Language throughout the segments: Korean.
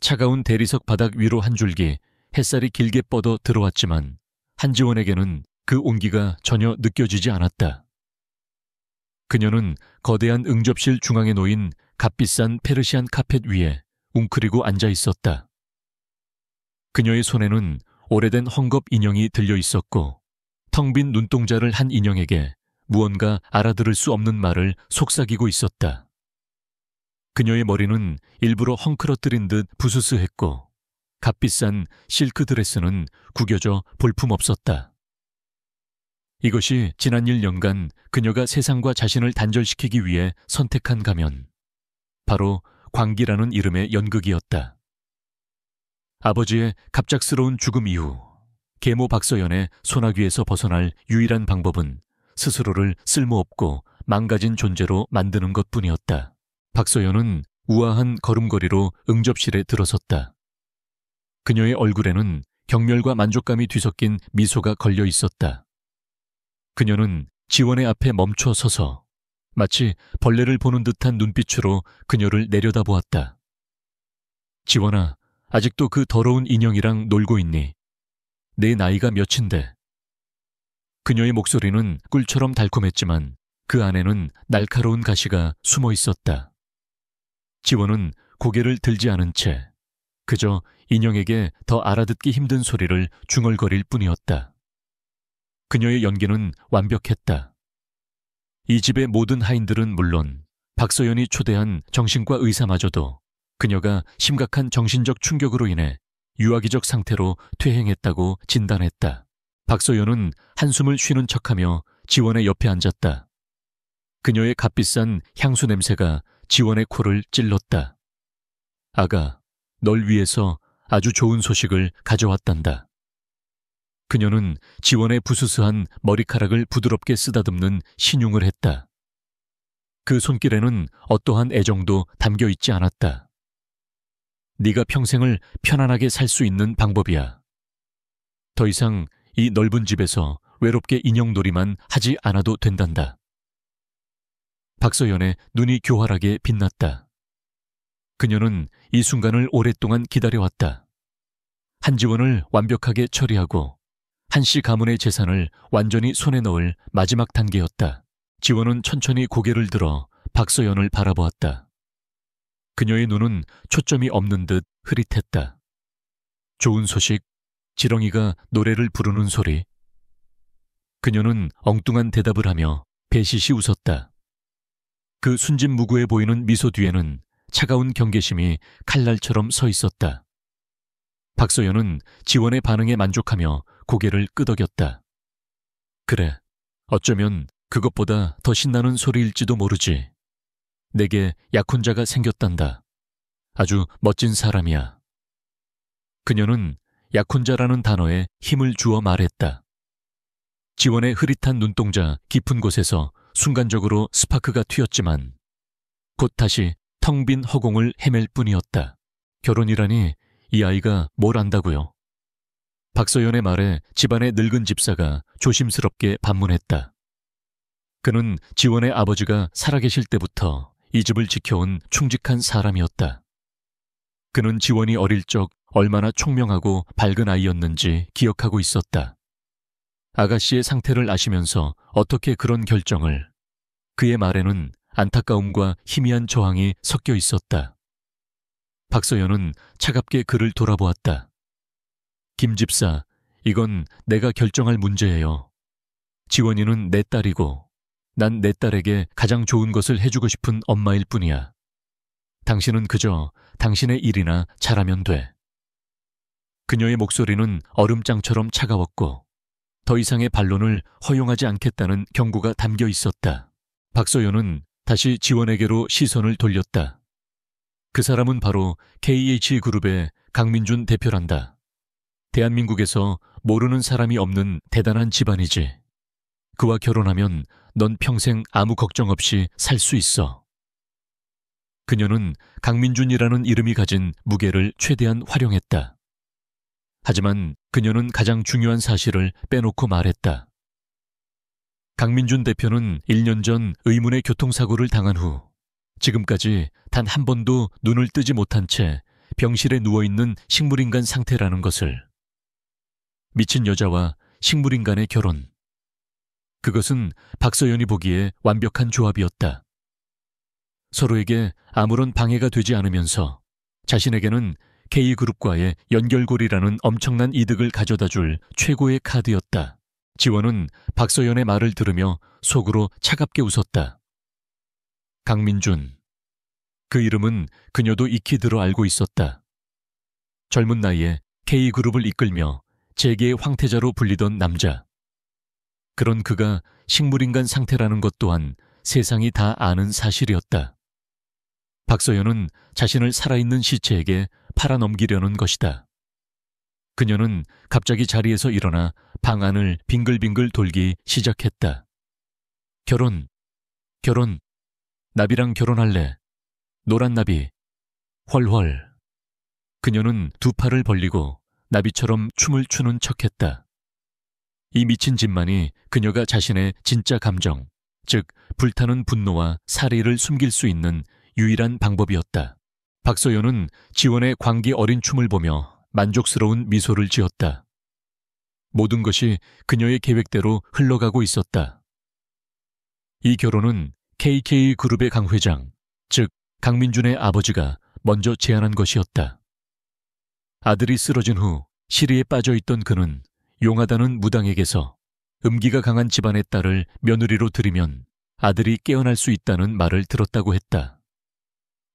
차가운 대리석 바닥 위로 한 줄기 햇살이 길게 뻗어 들어왔지만 한지원에게는 그 온기가 전혀 느껴지지 않았다. 그녀는 거대한 응접실 중앙에 놓인 값비싼 페르시안 카펫 위에 웅크리고 앉아 있었다. 그녀의 손에는 오래된 헝겊 인형이 들려 있었고 텅 빈 눈동자를 한 인형에게 무언가 알아들을 수 없는 말을 속삭이고 있었다. 그녀의 머리는 일부러 헝클어뜨린 듯 부스스했고 값비싼 실크 드레스는 구겨져 볼품없었다. 이것이 지난 1년간 그녀가 세상과 자신을 단절시키기 위해 선택한 가면, 바로 광기라는 이름의 연극이었다. 아버지의 갑작스러운 죽음 이후 계모 박서연의 소나귀에서 벗어날 유일한 방법은 스스로를 쓸모없고 망가진 존재로 만드는 것뿐이었다. 박서연은 우아한 걸음걸이로 응접실에 들어섰다. 그녀의 얼굴에는 경멸과 만족감이 뒤섞인 미소가 걸려 있었다. 그녀는 지원의 앞에 멈춰 서서 마치 벌레를 보는 듯한 눈빛으로 그녀를 내려다보았다. 지원아, 아직도 그 더러운 인형이랑 놀고 있니? 내 나이가 몇인데? 그녀의 목소리는 꿀처럼 달콤했지만 그 안에는 날카로운 가시가 숨어 있었다. 지원은 고개를 들지 않은 채 그저 인형에게 더 알아듣기 힘든 소리를 중얼거릴 뿐이었다. 그녀의 연기는 완벽했다. 이 집의 모든 하인들은 물론 박서연이 초대한 정신과 의사마저도 그녀가 심각한 정신적 충격으로 인해 유아기적 상태로 퇴행했다고 진단했다. 박서연은 한숨을 쉬는 척하며 지원의 옆에 앉았다. 그녀의 값비싼 향수 냄새가 지원의 코를 찔렀다. 아가, 널 위해서 아주 좋은 소식을 가져왔단다. 그녀는 지원의 부스스한 머리카락을 부드럽게 쓰다듬는 신용을 했다. 그 손길에는 어떠한 애정도 담겨 있지 않았다. 네가 평생을 편안하게 살 수 있는 방법이야. 더 이상 이 넓은 집에서 외롭게 인형놀이만 하지 않아도 된단다. 박서연의 눈이 교활하게 빛났다. 그녀는 이 순간을 오랫동안 기다려왔다. 한지원을 완벽하게 처리하고 한씨 가문의 재산을 완전히 손에 넣을 마지막 단계였다. 지원은 천천히 고개를 들어 박서연을 바라보았다. 그녀의 눈은 초점이 없는 듯 흐릿했다. 좋은 소식, 지렁이가 노래를 부르는 소리. 그녀는 엉뚱한 대답을 하며 배시시 웃었다. 그 순진무구해 보이는 미소 뒤에는 차가운 경계심이 칼날처럼 서 있었다. 박서연은 지원의 반응에 만족하며 고개를 끄덕였다. 그래, 어쩌면 그것보다 더 신나는 소리일지도 모르지. 내게 약혼자가 생겼단다. 아주 멋진 사람이야. 그녀는 약혼자라는 단어에 힘을 주어 말했다. 지원의 흐릿한 눈동자 깊은 곳에서 순간적으로 스파크가 튀었지만 곧 다시 텅 빈 허공을 헤맬 뿐이었다. 결혼이라니 이 아이가 뭘 안다고요? 박서연의 말에 집안의 늙은 집사가 조심스럽게 반문했다. 그는 지원의 아버지가 살아계실 때부터 이 집을 지켜온 충직한 사람이었다. 그는 지원이 어릴 적 얼마나 총명하고 밝은 아이였는지 기억하고 있었다. 아가씨의 상태를 아시면서 어떻게 그런 결정을. 그의 말에는 안타까움과 희미한 저항이 섞여 있었다. 박서연은 차갑게 그를 돌아보았다. 김 집사, 이건 내가 결정할 문제예요. 지원이는 내 딸이고 난 내 딸에게 가장 좋은 것을 해주고 싶은 엄마일 뿐이야. 당신은 그저 당신의 일이나 잘하면 돼. 그녀의 목소리는 얼음장처럼 차가웠고 더 이상의 반론을 허용하지 않겠다는 경고가 담겨 있었다. 박서연은 다시 지원에게로 시선을 돌렸다. 그 사람은 바로 KH그룹의 강민준 대표란다. 대한민국에서 모르는 사람이 없는 대단한 집안이지. 그와 결혼하면 넌 평생 아무 걱정 없이 살 수 있어. 그녀는 강민준이라는 이름이 가진 무게를 최대한 활용했다. 하지만 그녀는 가장 중요한 사실을 빼놓고 말했다. 강민준 대표는 1년 전 의문의 교통사고를 당한 후 지금까지 단 한 번도 눈을 뜨지 못한 채 병실에 누워있는 식물인간 상태라는 것을. 미친 여자와 식물인간의 결혼. 그것은 박서연이 보기에 완벽한 조합이었다. 서로에게 아무런 방해가 되지 않으면서 자신에게는 K그룹과의 연결고리라는 엄청난 이득을 가져다줄 최고의 카드였다. 지원은 박서연의 말을 들으며 속으로 차갑게 웃었다. 강민준. 그 이름은 그녀도 익히 들어 알고 있었다. 젊은 나이에 K그룹을 이끌며 재계의 황태자로 불리던 남자. 그런 그가 식물인간 상태라는 것 또한 세상이 다 아는 사실이었다. 박서연은 자신을 살아있는 시체에게 팔아넘기려는 것이다. 그녀는 갑자기 자리에서 일어나 방 안을 빙글빙글 돌기 시작했다. 결혼, 나비랑 결혼할래. 노란 나비, 헐헐. 그녀는 두 팔을 벌리고 나비처럼 춤을 추는 척했다. 이 미친 짓만이 그녀가 자신의 진짜 감정, 즉 불타는 분노와 사리를 숨길 수 있는 유일한 방법이었다. 박서연은 지원의 광기 어린 춤을 보며 만족스러운 미소를 지었다. 모든 것이 그녀의 계획대로 흘러가고 있었다. 이 결혼은 KK그룹의 강 회장, 즉 강민준의 아버지가 먼저 제안한 것이었다. 아들이 쓰러진 후 시리에 빠져있던 그는 용하다는 무당에게서 음기가 강한 집안의 딸을 며느리로 들이면 아들이 깨어날 수 있다는 말을 들었다고 했다.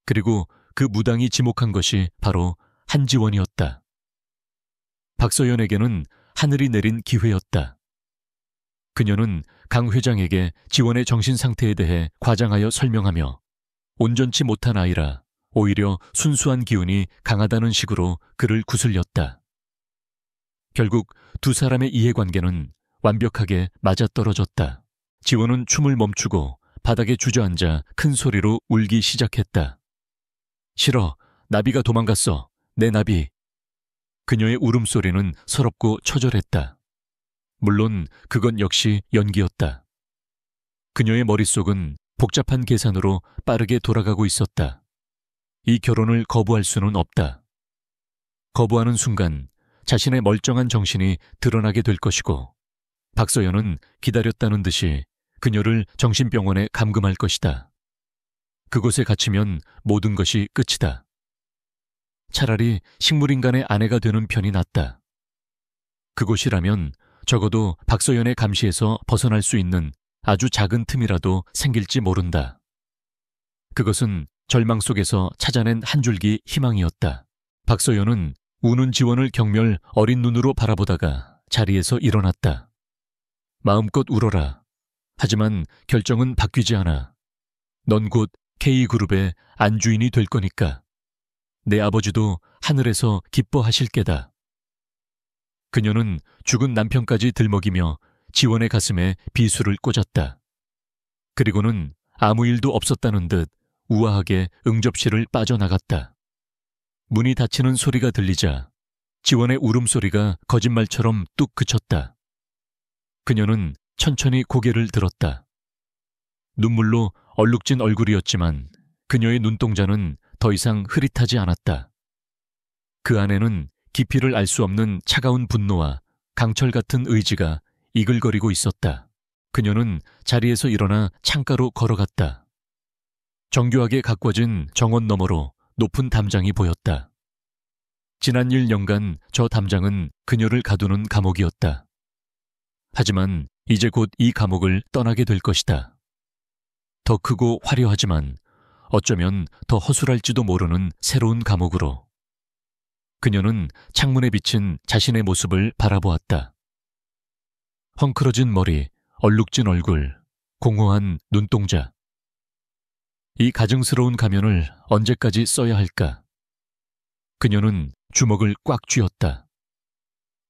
그리고 그 무당이 지목한 것이 바로 한지원이었다. 박서연에게는 하늘이 내린 기회였다. 그녀는 강 회장에게 지원의 정신 상태에 대해 과장하여 설명하며 온전치 못한 아이라 오히려 순수한 기운이 강하다는 식으로 그를 구슬렸다. 결국 두 사람의 이해관계는 완벽하게 맞아떨어졌다. 지원은 춤을 멈추고 바닥에 주저앉아 큰 소리로 울기 시작했다. 싫어, 나비가 도망갔어, 내 나비. 그녀의 울음소리는 서럽고 처절했다. 물론 그건 역시 연기였다. 그녀의 머릿속은 복잡한 계산으로 빠르게 돌아가고 있었다. 이 결혼을 거부할 수는 없다. 거부하는 순간 자신의 멀쩡한 정신이 드러나게 될 것이고 박서연은 기다렸다는 듯이 그녀를 정신병원에 감금할 것이다. 그곳에 갇히면 모든 것이 끝이다. 차라리 식물인간의 아내가 되는 편이 낫다. 그곳이라면 적어도 박서연의 감시에서 벗어날 수 있는 아주 작은 틈이라도 생길지 모른다. 그것은 절망 속에서 찾아낸 한 줄기 희망이었다. 박서연은 우는 지원을 경멸 어린 눈으로 바라보다가 자리에서 일어났다. 마음껏 울어라. 하지만 결정은 바뀌지 않아. 넌 곧 K그룹의 안주인이 될 거니까. 내 아버지도 하늘에서 기뻐하실 게다. 그녀는 죽은 남편까지 들먹이며 지원의 가슴에 비수를 꽂았다. 그리고는 아무 일도 없었다는 듯 우아하게 응접실을 빠져나갔다. 문이 닫히는 소리가 들리자 지원의 울음소리가 거짓말처럼 뚝 그쳤다. 그녀는 천천히 고개를 들었다. 눈물로 얼룩진 얼굴이었지만 그녀의 눈동자는 더 이상 흐릿하지 않았다. 그 안에는 깊이를 알 수 없는 차가운 분노와 강철 같은 의지가 이글거리고 있었다. 그녀는 자리에서 일어나 창가로 걸어갔다. 정교하게 가꿔진 정원 너머로 높은 담장이 보였다. 지난 1년간 저 담장은 그녀를 가두는 감옥이었다. 하지만 이제 곧 이 감옥을 떠나게 될 것이다. 더 크고 화려하지만 어쩌면 더 허술할지도 모르는 새로운 감옥으로. 그녀는 창문에 비친 자신의 모습을 바라보았다. 헝클어진 머리, 얼룩진 얼굴, 공허한 눈동자. 이 가증스러운 가면을 언제까지 써야 할까? 그녀는 주먹을 꽉 쥐었다.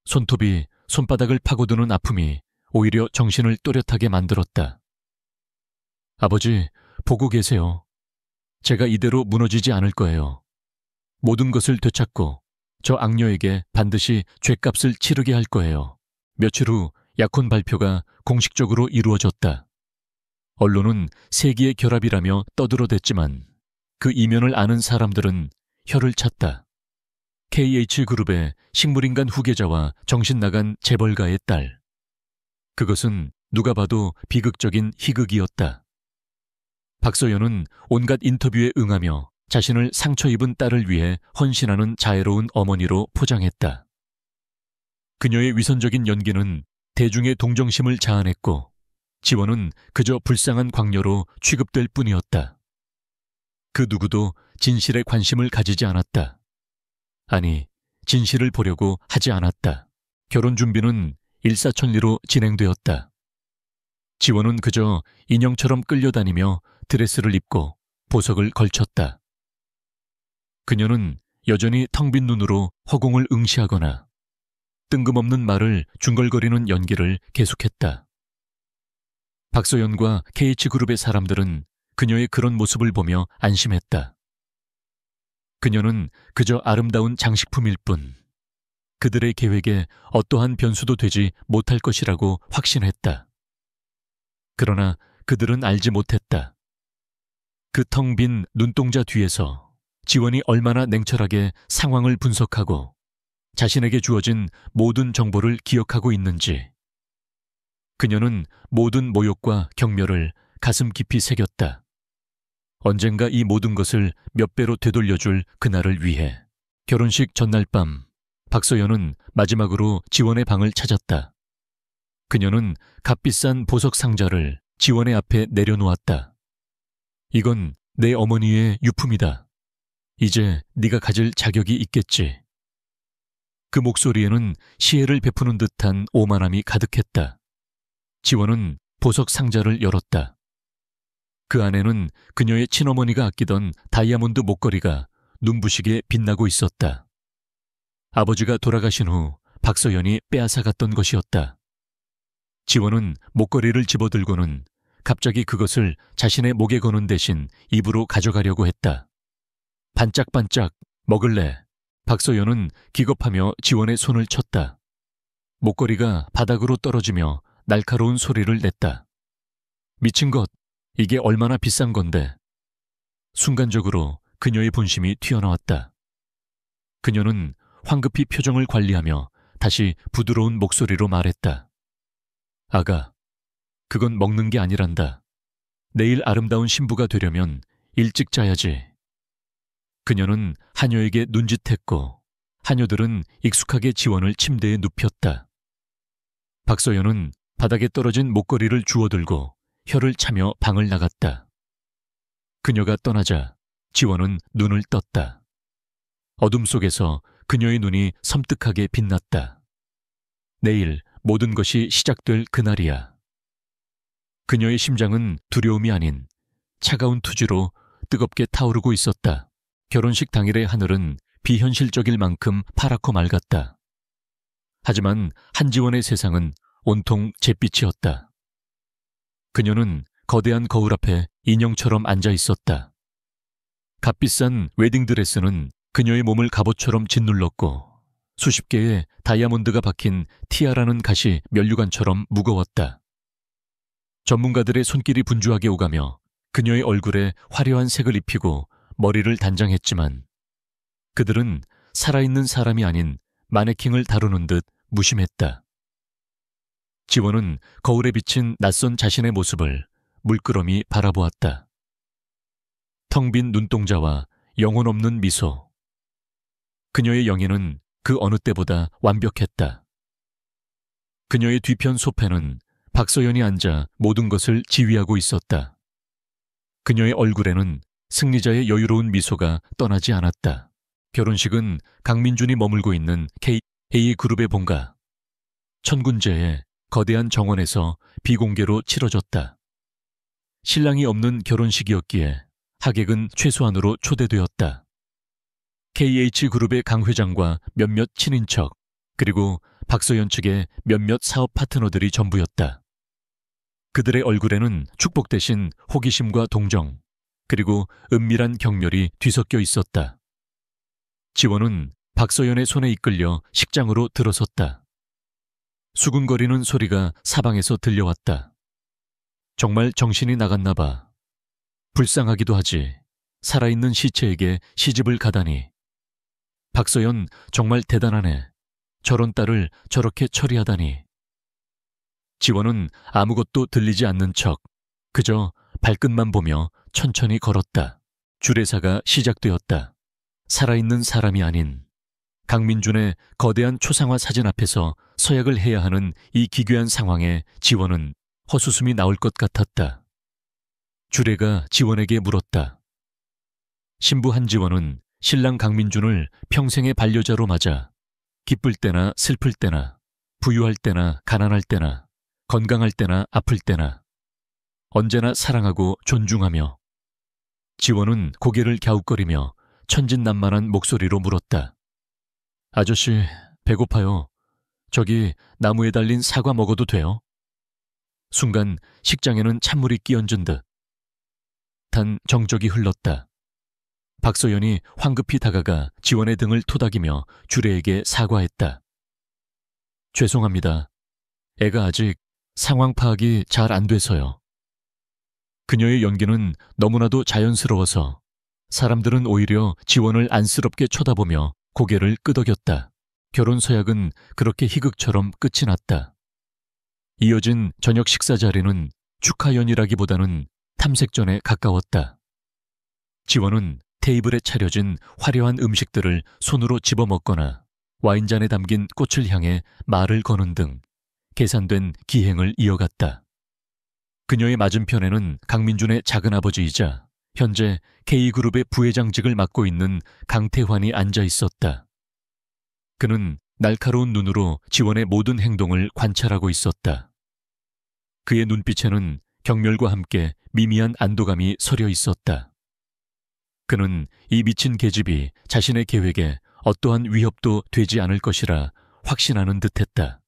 손톱이 손바닥을 파고드는 아픔이 오히려 정신을 또렷하게 만들었다. 아버지, 보고 계세요. 제가 이대로 무너지지 않을 거예요. 모든 것을 되찾고 저 악녀에게 반드시 죗값을 치르게 할 거예요. 며칠 후 약혼 발표가 공식적으로 이루어졌다. 언론은 세기의 결합이라며 떠들어댔지만 그 이면을 아는 사람들은 혀를 찼다. KH그룹의 식물인간 후계자와 정신나간 재벌가의 딸. 그것은 누가 봐도 비극적인 희극이었다. 박서연은 온갖 인터뷰에 응하며 자신을 상처 입은 딸을 위해 헌신하는 자애로운 어머니로 포장했다. 그녀의 위선적인 연기는 대중의 동정심을 자아냈고 지원은 그저 불쌍한 광녀로 취급될 뿐이었다. 그 누구도 진실에 관심을 가지지 않았다. 아니, 진실을 보려고 하지 않았다. 결혼 준비는 일사천리로 진행되었다. 지원은 그저 인형처럼 끌려다니며 드레스를 입고 보석을 걸쳤다. 그녀는 여전히 텅 빈 눈으로 허공을 응시하거나 뜬금없는 말을 중걸거리는 연기를 계속했다. 박서연과 KH그룹의 사람들은 그녀의 그런 모습을 보며 안심했다. 그녀는 그저 아름다운 장식품일 뿐 그들의 계획에 어떠한 변수도 되지 못할 것이라고 확신했다. 그러나 그들은 알지 못했다. 그 텅 빈 눈동자 뒤에서 지원이 얼마나 냉철하게 상황을 분석하고 자신에게 주어진 모든 정보를 기억하고 있는지. 그녀는 모든 모욕과 경멸을 가슴 깊이 새겼다. 언젠가 이 모든 것을 몇 배로 되돌려줄 그날을 위해. 결혼식 전날 밤, 박서연은 마지막으로 지원의 방을 찾았다. 그녀는 값비싼 보석 상자를 지원의 앞에 내려놓았다. 이건 내 어머니의 유품이다. 이제 네가 가질 자격이 있겠지. 그 목소리에는 시혜를 베푸는 듯한 오만함이 가득했다. 지원은 보석 상자를 열었다. 그 안에는 그녀의 친어머니가 아끼던 다이아몬드 목걸이가 눈부시게 빛나고 있었다. 아버지가 돌아가신 후 박서연이 빼앗아갔던 것이었다. 지원은 목걸이를 집어들고는 갑자기 그것을 자신의 목에 거는 대신 입으로 가져가려고 했다. 반짝반짝 먹을래. 박서연은 기겁하며 지원의 손을 쳤다. 목걸이가 바닥으로 떨어지며 날카로운 소리를 냈다. 미친 것, 이게 얼마나 비싼 건데. 순간적으로 그녀의 본심이 튀어나왔다. 그녀는 황급히 표정을 관리하며 다시 부드러운 목소리로 말했다. 아가, 그건 먹는 게 아니란다. 내일 아름다운 신부가 되려면 일찍 자야지. 그녀는 하녀에게 눈짓했고 하녀들은 익숙하게 지원을 침대에 눕혔다. 박서연은 바닥에 떨어진 목걸이를 주워들고 혀를 차며 방을 나갔다. 그녀가 떠나자 지원은 눈을 떴다. 어둠 속에서 그녀의 눈이 섬뜩하게 빛났다. 내일 모든 것이 시작될 그날이야. 그녀의 심장은 두려움이 아닌 차가운 투지로 뜨겁게 타오르고 있었다. 결혼식 당일의 하늘은 비현실적일 만큼 파랗고 맑았다. 하지만 한지원의 세상은 온통 잿빛이었다. 그녀는 거대한 거울 앞에 인형처럼 앉아 있었다. 값비싼 웨딩드레스는 그녀의 몸을 갑옷처럼 짓눌렀고 수십 개의 다이아몬드가 박힌 티아라는 가시 면류관처럼 무거웠다. 전문가들의 손길이 분주하게 오가며 그녀의 얼굴에 화려한 색을 입히고 머리를 단장했지만 그들은 살아있는 사람이 아닌 마네킹을 다루는 듯 무심했다. 지원은 거울에 비친 낯선 자신의 모습을 물끄러미 바라보았다. 텅 빈 눈동자와 영혼 없는 미소. 그녀의 영예는 그 어느 때보다 완벽했다. 그녀의 뒤편 소패는 박서연이 앉아 모든 것을 지휘하고 있었다. 그녀의 얼굴에는 승리자의 여유로운 미소가 떠나지 않았다. 결혼식은 강민준이 머물고 있는 KH그룹의 본가 천군제의 거대한 정원에서 비공개로 치러졌다. 신랑이 없는 결혼식이었기에 하객은 최소한으로 초대되었다. KH그룹의 강 회장과 몇몇 친인척, 그리고 박서연 측의 몇몇 사업 파트너들이 전부였다. 그들의 얼굴에는 축복 대신 호기심과 동정, 그리고 은밀한 경멸이 뒤섞여 있었다. 지원은 박서연의 손에 이끌려 식장으로 들어섰다. 수근거리는 소리가 사방에서 들려왔다. 정말 정신이 나갔나 봐. 불쌍하기도 하지. 살아있는 시체에게 시집을 가다니. 박서연 정말 대단하네. 저런 딸을 저렇게 처리하다니. 지원은 아무것도 들리지 않는 척 그저 발끝만 보며 천천히 걸었다. 주례사가 시작되었다. 살아있는 사람이 아닌 강민준의 거대한 초상화 사진 앞에서 서약을 해야 하는 이 기괴한 상황에 지원은 헛웃음이 나올 것 같았다. 주례가 지원에게 물었다. 신부 한지원은 신랑 강민준을 평생의 반려자로 맞아 기쁠 때나 슬플 때나 부유할 때나 가난할 때나 건강할 때나 아플 때나 언제나 사랑하고 존중하며 지원은 고개를 갸웃거리며 천진난만한 목소리로 물었다. 아저씨, 배고파요. 저기 나무에 달린 사과 먹어도 돼요? 순간 식장에는 찬물이 끼얹은 듯 단 정적이 흘렀다. 박서연이 황급히 다가가 지원의 등을 토닥이며 주례에게 사과했다. 죄송합니다. 애가 아직 상황 파악이 잘 안 돼서요. 그녀의 연기는 너무나도 자연스러워서 사람들은 오히려 지원을 안쓰럽게 쳐다보며 고개를 끄덕였다. 결혼 서약은 그렇게 희극처럼 끝이 났다. 이어진 저녁 식사 자리는 축하연이라기보다는 탐색전에 가까웠다. 지원은 테이블에 차려진 화려한 음식들을 손으로 집어먹거나 와인잔에 담긴 꽃을 향해 말을 거는 등 계산된 기행을 이어갔다. 그녀의 맞은편에는 강민준의 작은아버지이자 현재 K그룹의 부회장직을 맡고 있는 강태환이 앉아 있었다. 그는 날카로운 눈으로 지원의 모든 행동을 관찰하고 있었다. 그의 눈빛에는 경멸과 함께 미미한 안도감이 서려 있었다. 그는 이 미친 계집이 자신의 계획에 어떠한 위협도 되지 않을 것이라 확신하는 듯했다.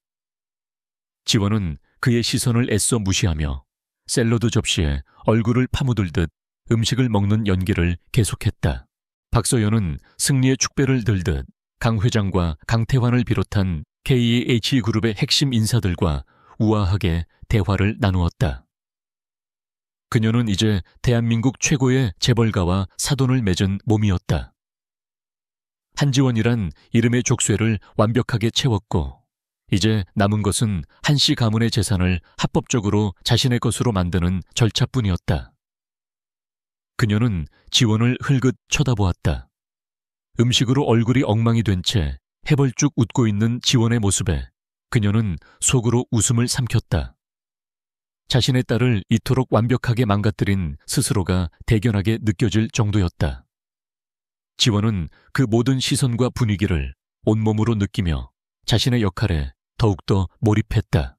지원은 그의 시선을 애써 무시하며 샐러드 접시에 얼굴을 파묻을듯 음식을 먹는 연기를 계속했다. 박서연은 승리의 축배를 들듯 강 회장과 강태환을 비롯한 KH그룹의 핵심 인사들과 우아하게 대화를 나누었다. 그녀는 이제 대한민국 최고의 재벌가와 사돈을 맺은 몸이었다. 한지원이란 이름의 족쇄를 완벽하게 채웠고 이제 남은 것은 한씨 가문의 재산을 합법적으로 자신의 것으로 만드는 절차뿐이었다. 그녀는 지원을 흘긋 쳐다보았다. 음식으로 얼굴이 엉망이 된 채 해벌쭉 웃고 있는 지원의 모습에 그녀는 속으로 웃음을 삼켰다. 자신의 딸을 이토록 완벽하게 망가뜨린 스스로가 대견하게 느껴질 정도였다. 지원은 그 모든 시선과 분위기를 온몸으로 느끼며 자신의 역할에 더욱더 몰입했다.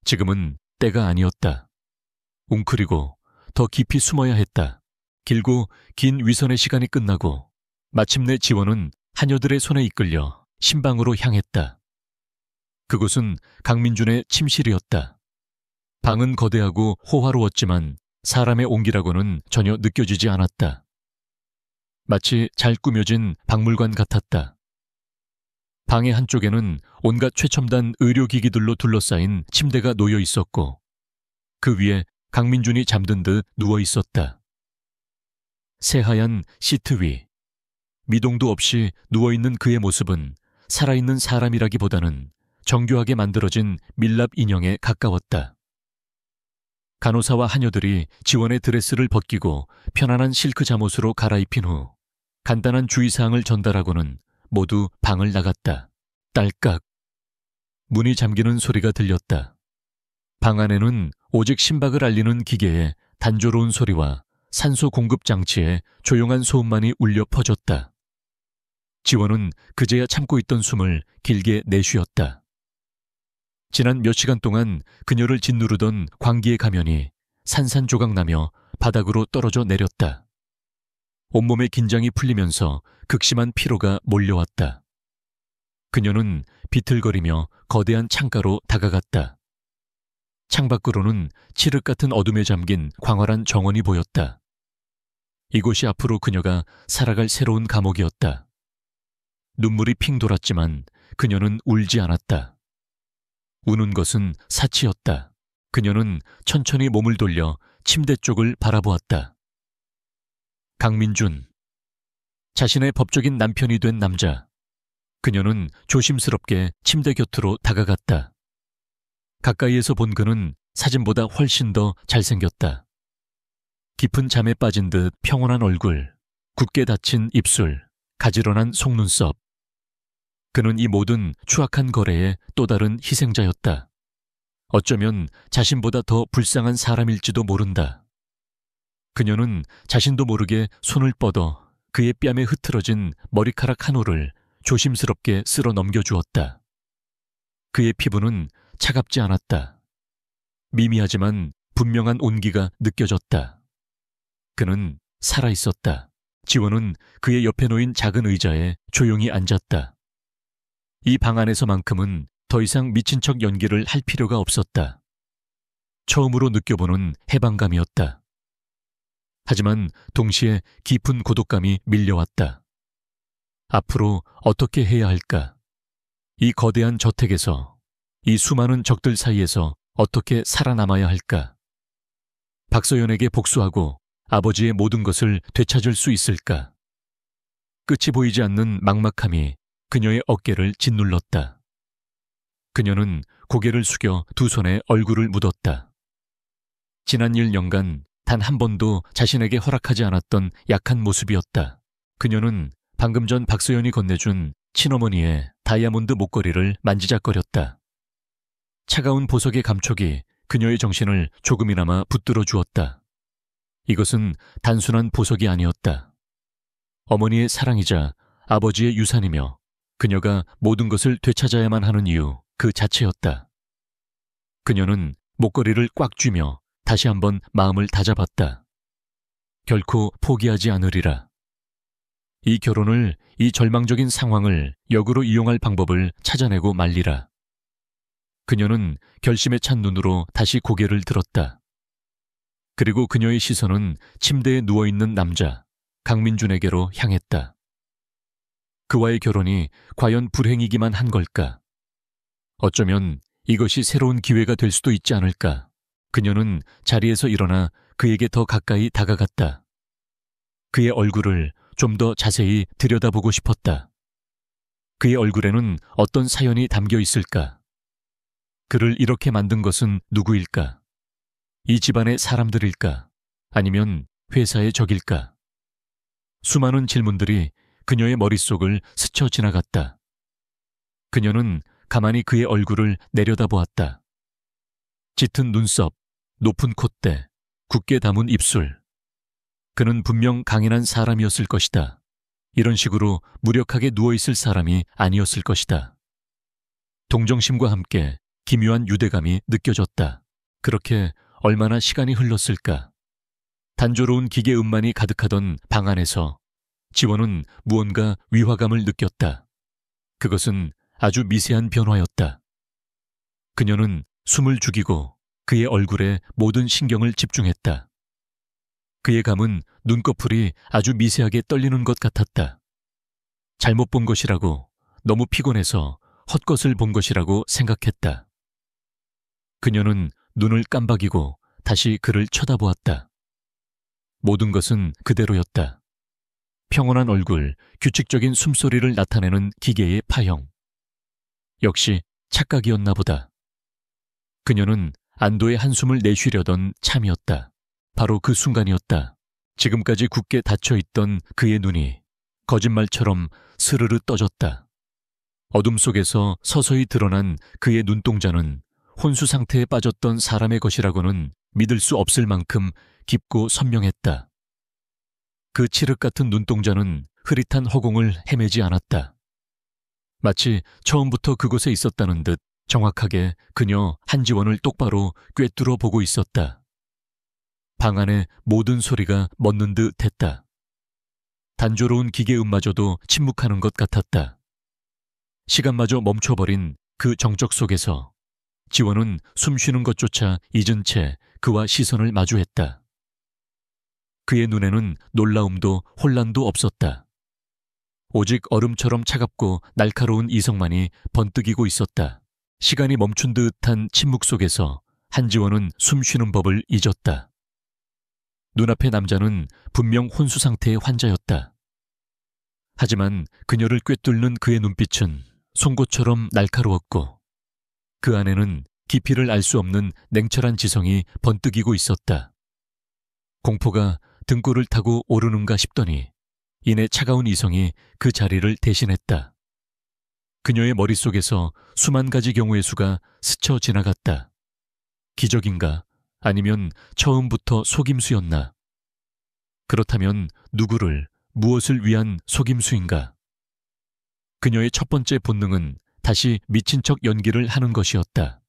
지금은 때가 아니었다. 웅크리고 더 깊이 숨어야 했다. 길고 긴 위선의 시간이 끝나고 마침내 지원은 하녀들의 손에 이끌려 신방으로 향했다. 그곳은 강민준의 침실이었다. 방은 거대하고 호화로웠지만 사람의 온기라고는 전혀 느껴지지 않았다. 마치 잘 꾸며진 박물관 같았다. 방의 한쪽에는 온갖 최첨단 의료기기들로 둘러싸인 침대가 놓여 있었고 그 위에 강민준이 잠든 듯 누워 있었다. 새하얀 시트 위, 미동도 없이 누워있는 그의 모습은 살아있는 사람이라기보다는 정교하게 만들어진 밀랍 인형에 가까웠다. 간호사와 하녀들이 지원의 드레스를 벗기고 편안한 실크 잠옷으로 갈아입힌 후 간단한 주의사항을 전달하고는 모두 방을 나갔다. 딸깍. 문이 잠기는 소리가 들렸다. 방 안에는 오직 심박을 알리는 기계의 단조로운 소리와 산소 공급 장치의 조용한 소음만이 울려 퍼졌다. 지원은 그제야 참고 있던 숨을 길게 내쉬었다. 지난 몇 시간 동안 그녀를 짓누르던 광기의 가면이 산산조각나며 바닥으로 떨어져 내렸다. 온몸의 긴장이 풀리면서 극심한 피로가 몰려왔다. 그녀는 비틀거리며 거대한 창가로 다가갔다. 창밖으로는 칠흑 같은 어둠에 잠긴 광활한 정원이 보였다. 이곳이 앞으로 그녀가 살아갈 새로운 감옥이었다. 눈물이 핑 돌았지만 그녀는 울지 않았다. 우는 것은 사치였다. 그녀는 천천히 몸을 돌려 침대 쪽을 바라보았다. 강민준. 자신의 법적인 남편이 된 남자. 그녀는 조심스럽게 침대 곁으로 다가갔다. 가까이에서 본 그는 사진보다 훨씬 더 잘생겼다. 깊은 잠에 빠진 듯 평온한 얼굴, 굳게 닫힌 입술, 가지런한 속눈썹. 그는 이 모든 추악한 거래의 또 다른 희생자였다. 어쩌면 자신보다 더 불쌍한 사람일지도 모른다. 그녀는 자신도 모르게 손을 뻗어 그의 뺨에 흐트러진 머리카락 한 올을 조심스럽게 쓸어 넘겨주었다. 그의 피부는 차갑지 않았다. 미미하지만 분명한 온기가 느껴졌다. 그는 살아있었다. 지원은 그의 옆에 놓인 작은 의자에 조용히 앉았다. 이 방 안에서만큼은 더 이상 미친 척 연기를 할 필요가 없었다. 처음으로 느껴보는 해방감이었다. 하지만 동시에 깊은 고독감이 밀려왔다. 앞으로 어떻게 해야 할까? 이 거대한 저택에서, 이 수많은 적들 사이에서 어떻게 살아남아야 할까? 박서연에게 복수하고 아버지의 모든 것을 되찾을 수 있을까? 끝이 보이지 않는 막막함이 그녀의 어깨를 짓눌렀다. 그녀는 고개를 숙여 두 손에 얼굴을 묻었다. 지난 1년간 단 한 번도 자신에게 허락하지 않았던 약한 모습이었다. 그녀는 방금 전 박서연이 건네준 친어머니의 다이아몬드 목걸이를 만지작거렸다. 차가운 보석의 감촉이 그녀의 정신을 조금이나마 붙들어 주었다. 이것은 단순한 보석이 아니었다. 어머니의 사랑이자 아버지의 유산이며 그녀가 모든 것을 되찾아야만 하는 이유 그 자체였다. 그녀는 목걸이를 꽉 쥐며 다시 한번 마음을 다잡았다. 결코 포기하지 않으리라. 이 결혼을, 이 절망적인 상황을 역으로 이용할 방법을 찾아내고 말리라. 그녀는 결심에 찬 눈으로 다시 고개를 들었다. 그리고 그녀의 시선은 침대에 누워있는 남자, 강민준에게로 향했다. 그와의 결혼이 과연 불행이기만 한 걸까? 어쩌면 이것이 새로운 기회가 될 수도 있지 않을까? 그녀는 자리에서 일어나 그에게 더 가까이 다가갔다. 그의 얼굴을 좀 더 자세히 들여다보고 싶었다. 그의 얼굴에는 어떤 사연이 담겨 있을까? 그를 이렇게 만든 것은 누구일까? 이 집안의 사람들일까? 아니면 회사의 적일까? 수많은 질문들이 그녀의 머릿속을 스쳐 지나갔다. 그녀는 가만히 그의 얼굴을 내려다보았다. 짙은 눈썹, 높은 콧대, 굳게 담은 입술. 그는 분명 강인한 사람이었을 것이다. 이런 식으로 무력하게 누워있을 사람이 아니었을 것이다. 동정심과 함께 기묘한 유대감이 느껴졌다. 그렇게 얼마나 시간이 흘렀을까? 단조로운 기계 음만이 가득하던 방 안에서 지원은 무언가 위화감을 느꼈다. 그것은 아주 미세한 변화였다. 그녀는 숨을 죽이고 그의 얼굴에 모든 신경을 집중했다. 그의 감은 눈꺼풀이 아주 미세하게 떨리는 것 같았다. 잘못 본 것이라고, 너무 피곤해서 헛것을 본 것이라고 생각했다. 그녀는 눈을 깜박이고 다시 그를 쳐다보았다. 모든 것은 그대로였다. 평온한 얼굴, 규칙적인 숨소리를 나타내는 기계의 파형. 역시 착각이었나 보다. 그녀는 안도의 한숨을 내쉬려던 참이었다. 바로 그 순간이었다. 지금까지 굳게 닫혀있던 그의 눈이 거짓말처럼 스르르 떠졌다. 어둠 속에서 서서히 드러난 그의 눈동자는 혼수 상태에 빠졌던 사람의 것이라고는 믿을 수 없을 만큼 깊고 선명했다. 그 칠흑 같은 눈동자는 흐릿한 허공을 헤매지 않았다. 마치 처음부터 그곳에 있었다는 듯 정확하게 그녀 한지원을 똑바로 꿰뚫어 보고 있었다. 방 안의 모든 소리가 멎는 듯 했다. 단조로운 기계음마저도 침묵하는 것 같았다. 시간마저 멈춰버린 그 정적 속에서 지원은 숨쉬는 것조차 잊은 채 그와 시선을 마주했다. 그의 눈에는 놀라움도 혼란도 없었다. 오직 얼음처럼 차갑고 날카로운 이성만이 번뜩이고 있었다. 시간이 멈춘 듯한 침묵 속에서 한지원은 숨쉬는 법을 잊었다. 눈앞의 남자는 분명 혼수 상태의 환자였다. 하지만 그녀를 꿰뚫는 그의 눈빛은 송곳처럼 날카로웠고 그 안에는 깊이를 알 수 없는 냉철한 지성이 번뜩이고 있었다. 공포가 등골을 타고 오르는가 싶더니 이내 차가운 이성이 그 자리를 대신했다. 그녀의 머릿속에서 수만 가지 경우의 수가 스쳐 지나갔다. 기적인가? 아니면 처음부터 속임수였나? 그렇다면 누구를, 무엇을 위한 속임수인가? 그녀의 첫 번째 본능은 다시 미친 척 연기를 하는 것이었다.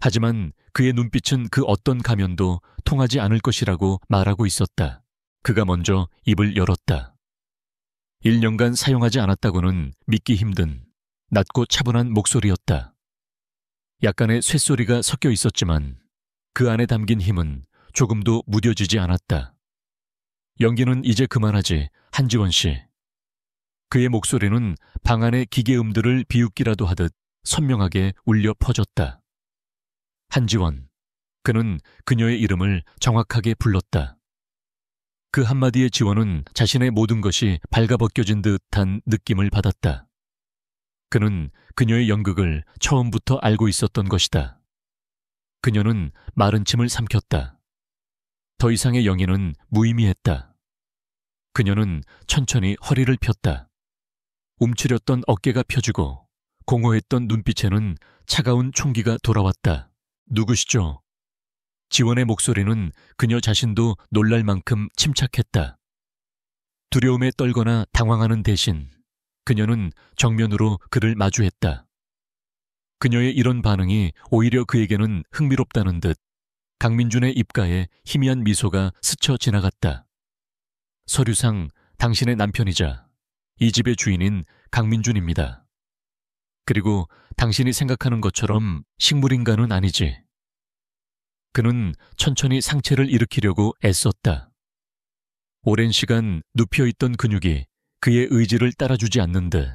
하지만 그의 눈빛은 그 어떤 가면도 통하지 않을 것이라고 말하고 있었다. 그가 먼저 입을 열었다. 1년간 사용하지 않았다고는 믿기 힘든 낮고 차분한 목소리였다. 약간의 쇳소리가 섞여 있었지만 그 안에 담긴 힘은 조금도 무뎌지지 않았다. 연기는 이제 그만하지, 한지원 씨. 그의 목소리는 방 안의 기계음들을 비웃기라도 하듯 선명하게 울려 퍼졌다. 한지원. 그는 그녀의 이름을 정확하게 불렀다. 그 한마디의 지원은 자신의 모든 것이 발가벗겨진 듯한 느낌을 받았다. 그는 그녀의 연극을 처음부터 알고 있었던 것이다. 그녀는 마른 침을 삼켰다. 더 이상의 영예는 무의미했다. 그녀는 천천히 허리를 폈다. 움츠렸던 어깨가 펴지고 공허했던 눈빛에는 차가운 총기가 돌아왔다. 누구시죠? 지원의 목소리는 그녀 자신도 놀랄 만큼 침착했다. 두려움에 떨거나 당황하는 대신 그녀는 정면으로 그를 마주했다. 그녀의 이런 반응이 오히려 그에게는 흥미롭다는 듯 강민준의 입가에 희미한 미소가 스쳐 지나갔다. 서류상 당신의 남편이자 이 집의 주인인 강민준입니다. 그리고 당신이 생각하는 것처럼 식물인간은 아니지. 그는 천천히 상체를 일으키려고 애썼다. 오랜 시간 눕혀있던 근육이 그의 의지를 따라주지 않는 듯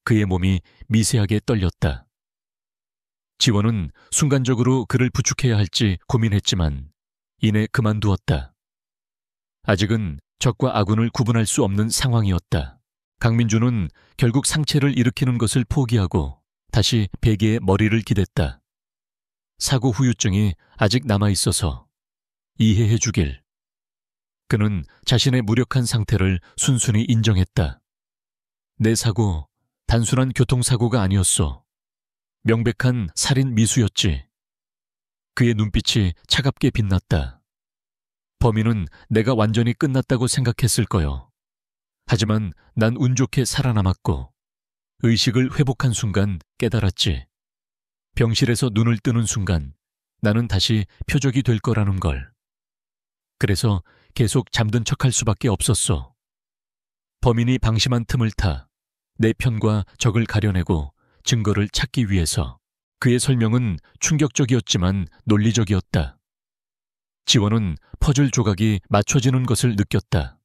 그의 몸이 미세하게 떨렸다. 지원은 순간적으로 그를 부축해야 할지 고민했지만 이내 그만두었다. 아직은 적과 아군을 구분할 수 없는 상황이었다. 강민준은 결국 상체를 일으키는 것을 포기하고 다시 베개에 머리를 기댔다. 사고 후유증이 아직 남아있어서 이해해 주길. 그는 자신의 무력한 상태를 순순히 인정했다. 내 사고, 단순한 교통사고가 아니었어. 명백한 살인 미수였지. 그의 눈빛이 차갑게 빛났다. 범인은 내가 완전히 끝났다고 생각했을 거요. 하지만 난 운 좋게 살아남았고 의식을 회복한 순간 깨달았지. 병실에서 눈을 뜨는 순간 나는 다시 표적이 될 거라는 걸. 그래서 계속 잠든 척할 수밖에 없었어. 범인이 방심한 틈을 타 내 편과 적을 가려내고 증거를 찾기 위해서. 그의 설명은 충격적이었지만 논리적이었다. 지원은 퍼즐 조각이 맞춰지는 것을 느꼈다.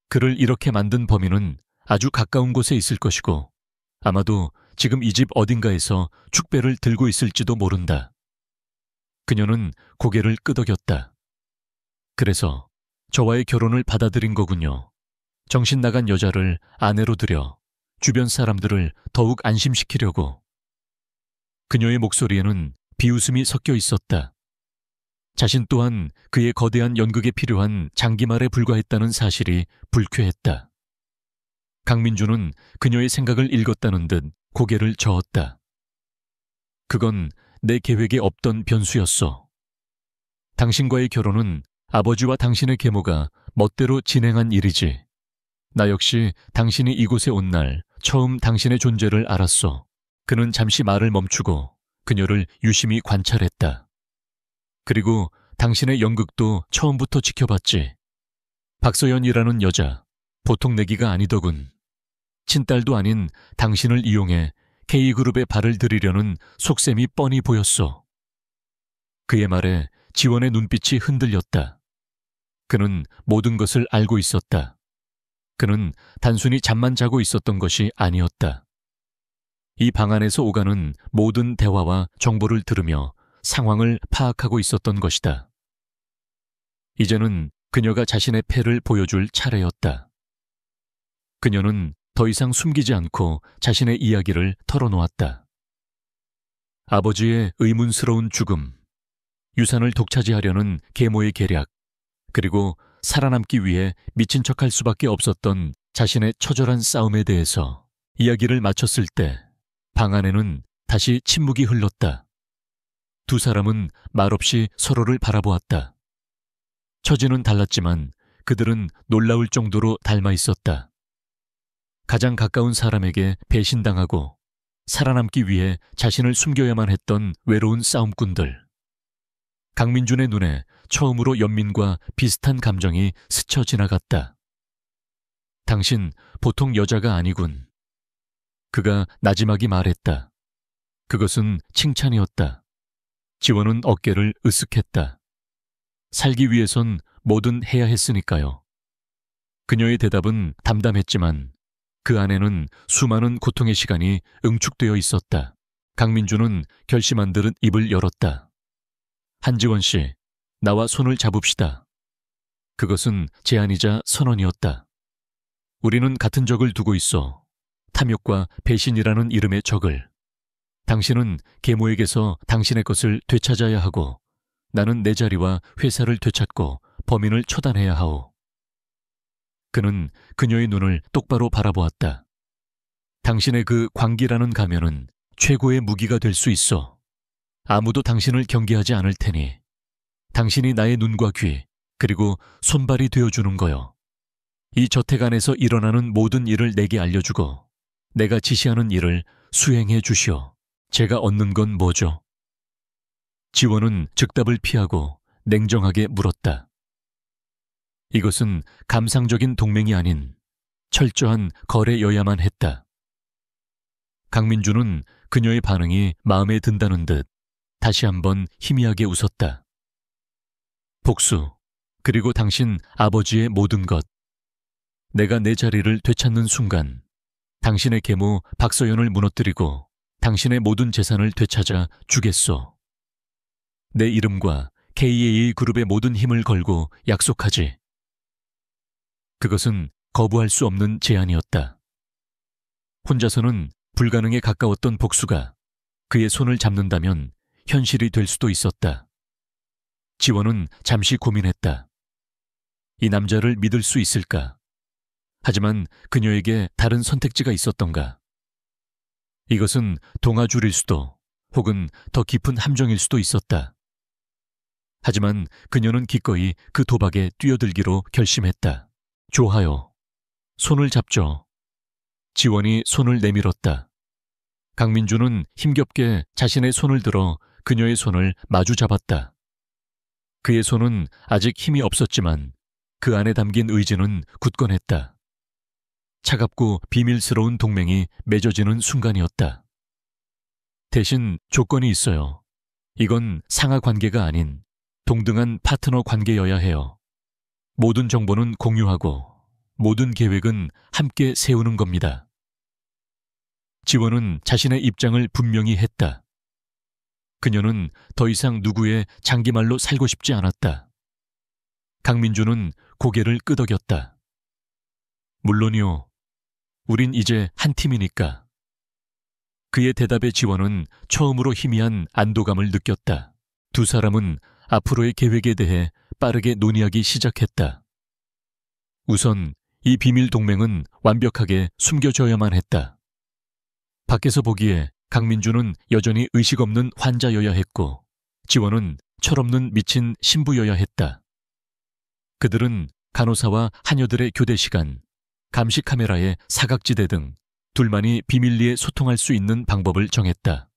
그를 이렇게 만든 범인은 아주 가까운 곳에 있을 것이고 아마도 지금 이 집 어딘가에서 축배를 들고 있을지도 모른다. 그녀는 고개를 끄덕였다. 그래서 저와의 결혼을 받아들인 거군요. 정신 나간 여자를 아내로 들여 주변 사람들을 더욱 안심시키려고. 그녀의 목소리에는 비웃음이 섞여 있었다. 자신 또한 그의 거대한 연극에 필요한 장기말에 불과했다는 사실이 불쾌했다. 강민준은 그녀의 생각을 읽었다는 듯 고개를 저었다. 그건 내 계획에 없던 변수였어. 당신과의 결혼은 아버지와 당신의 계모가 멋대로 진행한 일이지. 나 역시 당신이 이곳에 온 날 처음 당신의 존재를 알았어. 그는 잠시 말을 멈추고 그녀를 유심히 관찰했다. 그리고 당신의 연극도 처음부터 지켜봤지. 박서연이라는 여자, 보통 내기가 아니더군. 친딸도 아닌 당신을 이용해 K그룹에 발을 들이려는 속셈이 뻔히 보였어. 그의 말에 지원의 눈빛이 흔들렸다. 그는 모든 것을 알고 있었다. 그는 단순히 잠만 자고 있었던 것이 아니었다. 이 방 안에서 오가는 모든 대화와 정보를 들으며 상황을 파악하고 있었던 것이다. 이제는 그녀가 자신의 패를 보여줄 차례였다. 그녀는 더 이상 숨기지 않고 자신의 이야기를 털어놓았다. 아버지의 의문스러운 죽음, 유산을 독차지하려는 계모의 계략, 그리고 살아남기 위해 미친 척할 수밖에 없었던 자신의 처절한 싸움에 대해서 이야기를 마쳤을 때 방 안에는 다시 침묵이 흘렀다. 두 사람은 말없이 서로를 바라보았다. 처지는 달랐지만 그들은 놀라울 정도로 닮아 있었다. 가장 가까운 사람에게 배신당하고 살아남기 위해 자신을 숨겨야만 했던 외로운 싸움꾼들. 강민준의 눈에 처음으로 연민과 비슷한 감정이 스쳐 지나갔다. 당신 보통 여자가 아니군. 그가 나지막이 말했다. 그것은 칭찬이었다. 지원은 어깨를 으쓱했다. 살기 위해선 뭐든 해야 했으니까요. 그녀의 대답은 담담했지만 그 안에는 수많은 고통의 시간이 응축되어 있었다. 강민주는 결심한 듯 입을 열었다. 한지원 씨, 나와 손을 잡읍시다. 그것은 제안이자 선언이었다. 우리는 같은 적을 두고 있어. 탐욕과 배신이라는 이름의 적을. 당신은 계모에게서 당신의 것을 되찾아야 하고 나는 내 자리와 회사를 되찾고 범인을 처단해야 하오. 그는 그녀의 눈을 똑바로 바라보았다. 당신의 그 광기라는 가면은 최고의 무기가 될 수 있어. 아무도 당신을 경계하지 않을 테니 당신이 나의 눈과 귀 그리고 손발이 되어주는 거요. 이 저택 안에서 일어나는 모든 일을 내게 알려주고 내가 지시하는 일을 수행해 주시오. 제가 얻는 건 뭐죠? 지원은 즉답을 피하고 냉정하게 물었다. 이것은 감상적인 동맹이 아닌 철저한 거래여야만 했다. 강민주는 그녀의 반응이 마음에 든다는 듯 다시 한번 희미하게 웃었다. 복수, 그리고 당신 아버지의 모든 것. 내가 내 자리를 되찾는 순간 당신의 계모 박서연을 무너뜨리고 당신의 모든 재산을 되찾아 주겠소. 내 이름과 KAA 그룹의 모든 힘을 걸고 약속하지. 그것은 거부할 수 없는 제안이었다. 혼자서는 불가능에 가까웠던 복수가 그의 손을 잡는다면 현실이 될 수도 있었다. 지원은 잠시 고민했다. 이 남자를 믿을 수 있을까? 하지만 그녀에게 다른 선택지가 있었던가? 이것은 동아줄일 수도 혹은 더 깊은 함정일 수도 있었다. 하지만 그녀는 기꺼이 그 도박에 뛰어들기로 결심했다. 좋아요. 손을 잡죠. 지원이 손을 내밀었다. 강민주는 힘겹게 자신의 손을 들어 그녀의 손을 마주 잡았다. 그의 손은 아직 힘이 없었지만 그 안에 담긴 의지는 굳건했다. 차갑고 비밀스러운 동맹이 맺어지는 순간이었다. 대신 조건이 있어요. 이건 상하 관계가 아닌 동등한 파트너 관계여야 해요. 모든 정보는 공유하고 모든 계획은 함께 세우는 겁니다. 지원은 자신의 입장을 분명히 했다. 그녀는 더 이상 누구의 장기말로 살고 싶지 않았다. 강민주는 고개를 끄덕였다. 물론이요. 우린 이제 한 팀이니까. 그의 대답에 지원은 처음으로 희미한 안도감을 느꼈다. 두 사람은 앞으로의 계획에 대해 빠르게 논의하기 시작했다. 우선 이 비밀 동맹은 완벽하게 숨겨져야만 했다. 밖에서 보기에 강민주는 여전히 의식 없는 환자여야 했고 지원은 철없는 미친 신부여야 했다. 그들은 간호사와 하녀들의 교대 시간, 감시 카메라의 사각지대 등 둘만이 비밀리에 소통할 수 있는 방법을 정했다.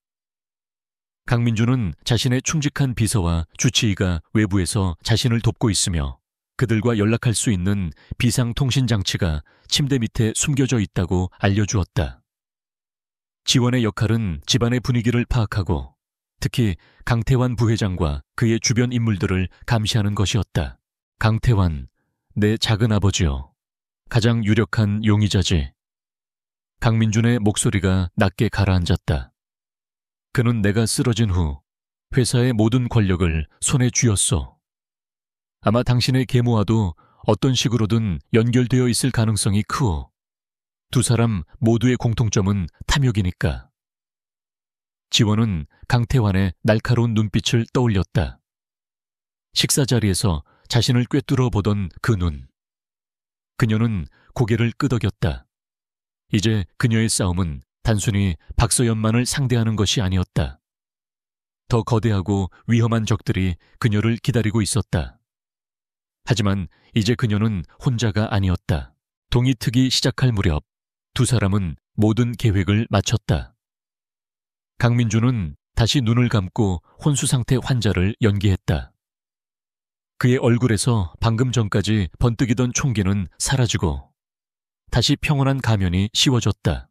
강민주는 자신의 충직한 비서와 주치의가 외부에서 자신을 돕고 있으며 그들과 연락할 수 있는 비상통신장치가 침대 밑에 숨겨져 있다고 알려주었다. 지원의 역할은 집안의 분위기를 파악하고 특히 강태환 부회장과 그의 주변 인물들을 감시하는 것이었다. 강태환, 내 작은 아버지요. 가장 유력한 용의자지. 강민준의 목소리가 낮게 가라앉았다. 그는 내가 쓰러진 후 회사의 모든 권력을 손에 쥐었어. 아마 당신의 계모와도 어떤 식으로든 연결되어 있을 가능성이 크오. 두 사람 모두의 공통점은 탐욕이니까. 지원은 강태환의 날카로운 눈빛을 떠올렸다. 식사 자리에서 자신을 꿰뚫어 보던 그 눈. 그녀는 고개를 끄덕였다. 이제 그녀의 싸움은 단순히 박서연만을 상대하는 것이 아니었다. 더 거대하고 위험한 적들이 그녀를 기다리고 있었다. 하지만 이제 그녀는 혼자가 아니었다. 동이 트기 시작할 무렵 두 사람은 모든 계획을 마쳤다. 강민주는 다시 눈을 감고 혼수 상태 환자를 연기했다. 그의 얼굴에서 방금 전까지 번뜩이던 총기는 사라지고 다시 평온한 가면이 씌워졌다.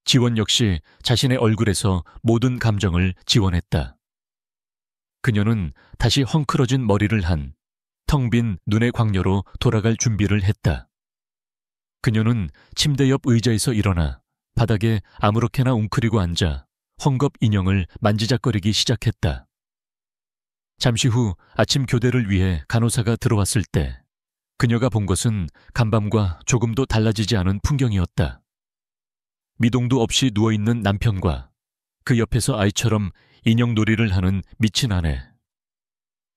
지원 역시 자신의 얼굴에서 모든 감정을 지원했다. 그녀는 다시 헝클어진 머리를 한 텅 빈 눈의 광녀로 돌아갈 준비를 했다. 그녀는 침대 옆 의자에서 일어나 바닥에 아무렇게나 웅크리고 앉아 헝겊 인형을 만지작거리기 시작했다. 잠시 후 아침 교대를 위해 간호사가 들어왔을 때 그녀가 본 것은 간밤과 조금도 달라지지 않은 풍경이었다. 미동도 없이 누워있는 남편과 그 옆에서 아이처럼 인형놀이를 하는 미친 아내.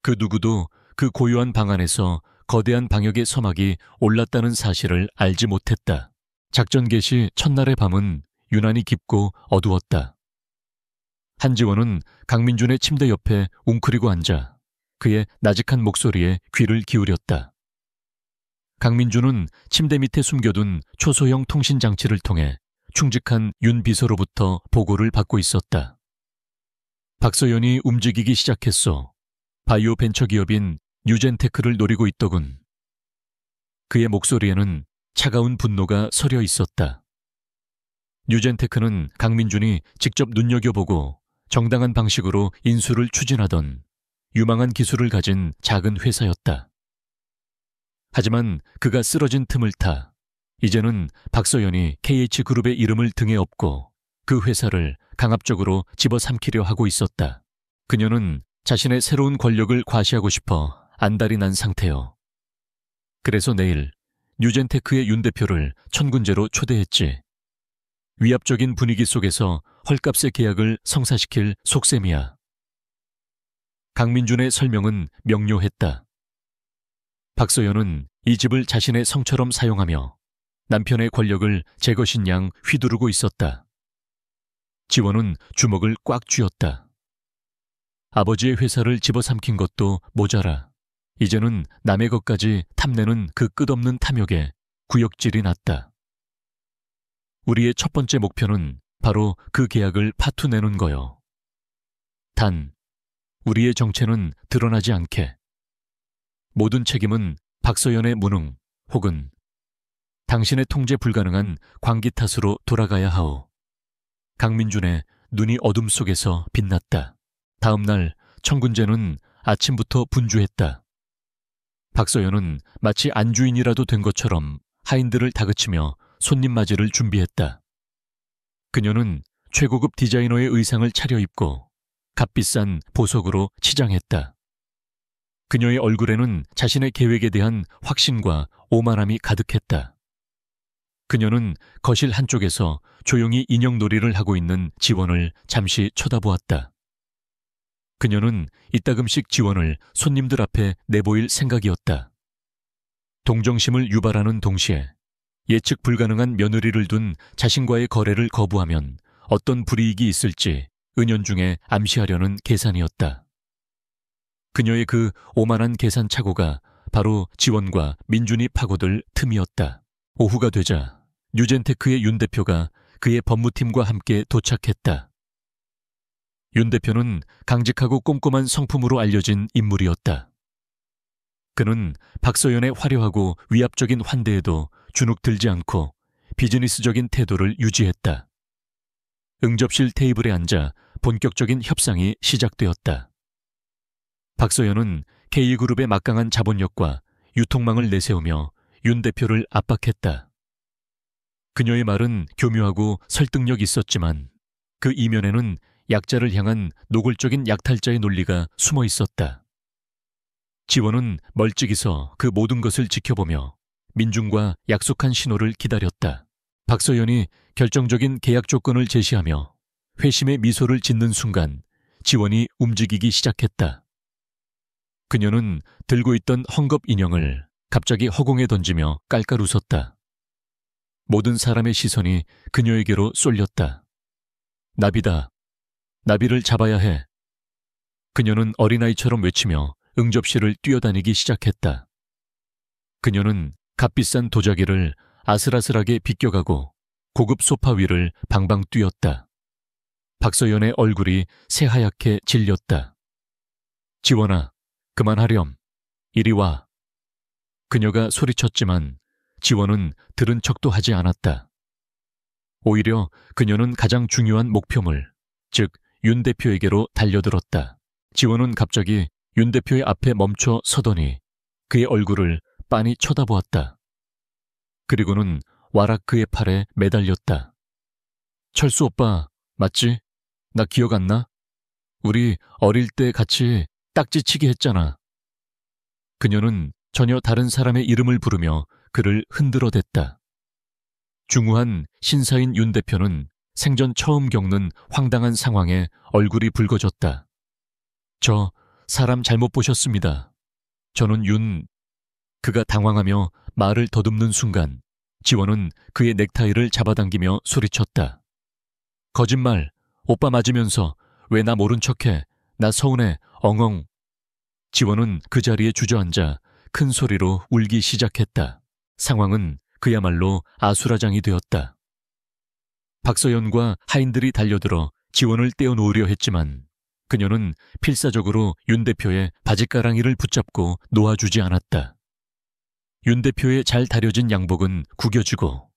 그 누구도 그 고요한 방 안에서 거대한 방역의 서막이 올랐다는 사실을 알지 못했다. 작전 개시 첫날의 밤은 유난히 깊고 어두웠다. 한지원은 강민준의 침대 옆에 웅크리고 앉아 그의 나직한 목소리에 귀를 기울였다. 강민준은 침대 밑에 숨겨둔 초소형 통신장치를 통해 충직한 윤 비서로부터 보고를 받고 있었다. 박서연이 움직이기 시작했어. 바이오 벤처 기업인 뉴젠테크를 노리고 있더군. 그의 목소리에는 차가운 분노가 서려 있었다. 뉴젠테크는 강민준이 직접 눈여겨보고 정당한 방식으로 인수를 추진하던 유망한 기술을 가진 작은 회사였다. 하지만 그가 쓰러진 틈을 타 이제는 박서연이 KH그룹의 이름을 등에 업고 그 회사를 강압적으로 집어삼키려 하고 있었다. 그녀는 자신의 새로운 권력을 과시하고 싶어 안달이 난 상태요. 그래서 내일 뉴젠테크의 윤 대표를 천군제로 초대했지. 위압적인 분위기 속에서 헐값의 계약을 성사시킬 속셈이야. 강민준의 설명은 명료했다. 박서연은 이 집을 자신의 성처럼 사용하며 남편의 권력을 제 것인 양 휘두르고 있었다. 지원은 주먹을 꽉 쥐었다. 아버지의 회사를 집어삼킨 것도 모자라 이제는 남의 것까지 탐내는 그 끝없는 탐욕에 구역질이 났다. 우리의 첫 번째 목표는 바로 그 계약을 파투내는 거요. 단, 우리의 정체는 드러나지 않게. 모든 책임은 박서연의 무능 혹은 당신의 통제 불가능한 광기 탓으로 돌아가야 하오. 강민준의 눈이 어둠 속에서 빛났다. 다음 날 천군제는 아침부터 분주했다. 박서연은 마치 안주인이라도 된 것처럼 하인들을 다그치며 손님 맞이를 준비했다. 그녀는 최고급 디자이너의 의상을 차려입고 값비싼 보석으로 치장했다. 그녀의 얼굴에는 자신의 계획에 대한 확신과 오만함이 가득했다. 그녀는 거실 한쪽에서 조용히 인형놀이를 하고 있는 지원을 잠시 쳐다보았다. 그녀는 이따금씩 지원을 손님들 앞에 내보일 생각이었다. 동정심을 유발하는 동시에 예측 불가능한 며느리를 둔 자신과의 거래를 거부하면 어떤 불이익이 있을지 은연중에 암시하려는 계산이었다. 그녀의 그 오만한 계산착오가 바로 지원과 민준이 파고들 틈이었다. 오후가 되자 뉴젠테크의 윤 대표가 그의 법무팀과 함께 도착했다. 윤 대표는 강직하고 꼼꼼한 성품으로 알려진 인물이었다. 그는 박서연의 화려하고 위압적인 환대에도 주눅들지 않고 비즈니스적인 태도를 유지했다. 응접실 테이블에 앉아 본격적인 협상이 시작되었다. 박서연은 K그룹의 막강한 자본력과 유통망을 내세우며 윤 대표를 압박했다. 그녀의 말은 교묘하고 설득력 있었지만 그 이면에는 약자를 향한 노골적인 약탈자의 논리가 숨어 있었다. 지원은 멀찍이서 그 모든 것을 지켜보며 민중과 약속한 신호를 기다렸다. 박서연이 결정적인 계약 조건을 제시하며 회심의 미소를 짓는 순간 지원이 움직이기 시작했다. 그녀는 들고 있던 헝겊 인형을 갑자기 허공에 던지며 깔깔 웃었다. 모든 사람의 시선이 그녀에게로 쏠렸다. 나비다. 나비를 잡아야 해. 그녀는 어린아이처럼 외치며 응접실을 뛰어다니기 시작했다. 그녀는 값비싼 도자기를 아슬아슬하게 비껴가고 고급 소파 위를 방방 뛰었다. 박서연의 얼굴이 새하얗게 질렸다. 지원아, 그만하렴. 이리 와. 그녀가 소리쳤지만 지원은 들은 척도 하지 않았다. 오히려 그녀는 가장 중요한 목표물, 즉 윤 대표에게로 달려들었다. 지원은 갑자기 윤 대표의 앞에 멈춰 서더니 그의 얼굴을 빤히 쳐다보았다. 그리고는 와락 그의 팔에 매달렸다. 철수 오빠, 맞지? 나 기억 안 나? 우리 어릴 때 같이 딱지치기 했잖아. 그녀는 전혀 다른 사람의 이름을 부르며 그를 흔들어댔다. 중후한 신사인 윤 대표는 생전 처음 겪는 황당한 상황에 얼굴이 붉어졌다. 저 사람 잘못 보셨습니다. 저는 그가 당황하며 말을 더듬는 순간 지원은 그의 넥타이를 잡아당기며 소리쳤다. 거짓말, 오빠 맞으면서 왜 나 모른 척해? 나 서운해, 엉엉. 지원은 그 자리에 주저앉아 큰 소리로 울기 시작했다. 상황은 그야말로 아수라장이 되었다. 박서연과 하인들이 달려들어 지원을 떼어놓으려 했지만 그녀는 필사적으로 윤 대표의 바짓가랑이를 붙잡고 놓아주지 않았다. 윤 대표의 잘 다려진 양복은 구겨지고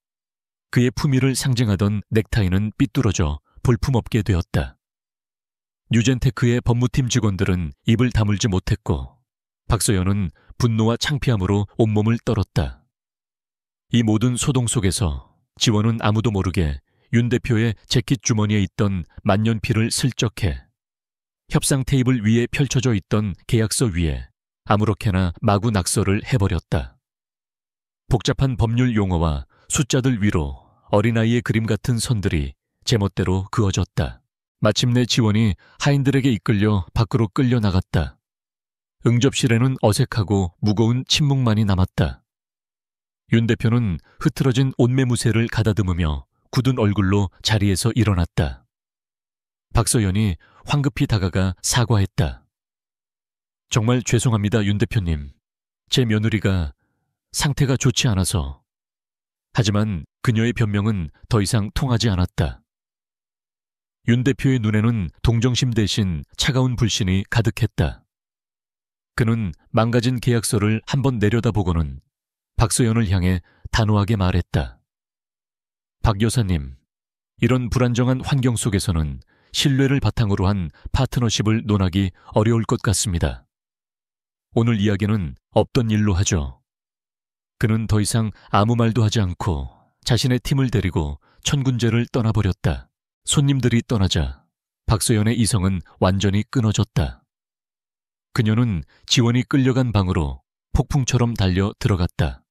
그의 품위를 상징하던 넥타이는 삐뚤어져 볼품없게 되었다. 뉴젠테크의 법무팀 직원들은 입을 다물지 못했고 박서연은 분노와 창피함으로 온몸을 떨었다. 이 모든 소동 속에서 지원은 아무도 모르게 윤 대표의 재킷 주머니에 있던 만년필을 슬쩍해 협상 테이블 위에 펼쳐져 있던 계약서 위에 아무렇게나 마구 낙서를 해버렸다. 복잡한 법률 용어와 숫자들 위로 어린아이의 그림 같은 선들이 제멋대로 그어졌다. 마침내 지원이 하인들에게 이끌려 밖으로 끌려 나갔다. 응접실에는 어색하고 무거운 침묵만이 남았다. 윤 대표는 흐트러진 옷매무새를 가다듬으며 굳은 얼굴로 자리에서 일어났다. 박서연이 황급히 다가가 사과했다. 정말 죄송합니다, 윤 대표님. 제 며느리가 상태가 좋지 않아서. 하지만 그녀의 변명은 더 이상 통하지 않았다. 윤 대표의 눈에는 동정심 대신 차가운 불신이 가득했다. 그는 망가진 계약서를 한번 내려다보고는 박서연을 향해 단호하게 말했다. 박 여사님, 이런 불안정한 환경 속에서는 신뢰를 바탕으로 한 파트너십을 논하기 어려울 것 같습니다. 오늘 이야기는 없던 일로 하죠. 그는 더 이상 아무 말도 하지 않고 자신의 팀을 데리고 천군제를 떠나버렸다. 손님들이 떠나자 박서연의 이성은 완전히 끊어졌다. 그녀는 지원이 끌려간 방으로 폭풍처럼 달려 들어갔다.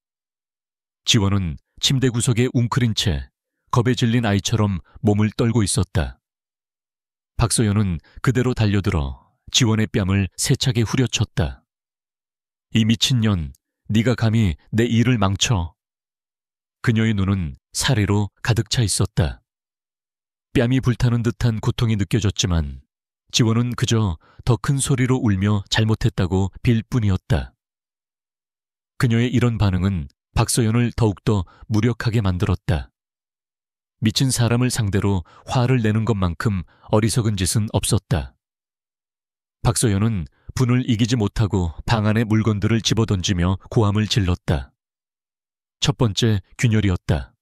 지원은 침대 구석에 웅크린 채 겁에 질린 아이처럼 몸을 떨고 있었다. 박서연은 그대로 달려들어 지원의 뺨을 세차게 후려쳤다. 이 미친년, 네가 감히 내 일을 망쳐. 그녀의 눈은 사레로 가득 차 있었다. 뺨이 불타는 듯한 고통이 느껴졌지만 지원은 그저 더 큰 소리로 울며 잘못했다고 빌 뿐이었다. 그녀의 이런 반응은 박서연을 더욱더 무력하게 만들었다. 미친 사람을 상대로 화를 내는 것만큼 어리석은 짓은 없었다. 박서연은 분을 이기지 못하고 방 안의 물건들을 집어던지며 고함을 질렀다. 첫 번째 균열이었다.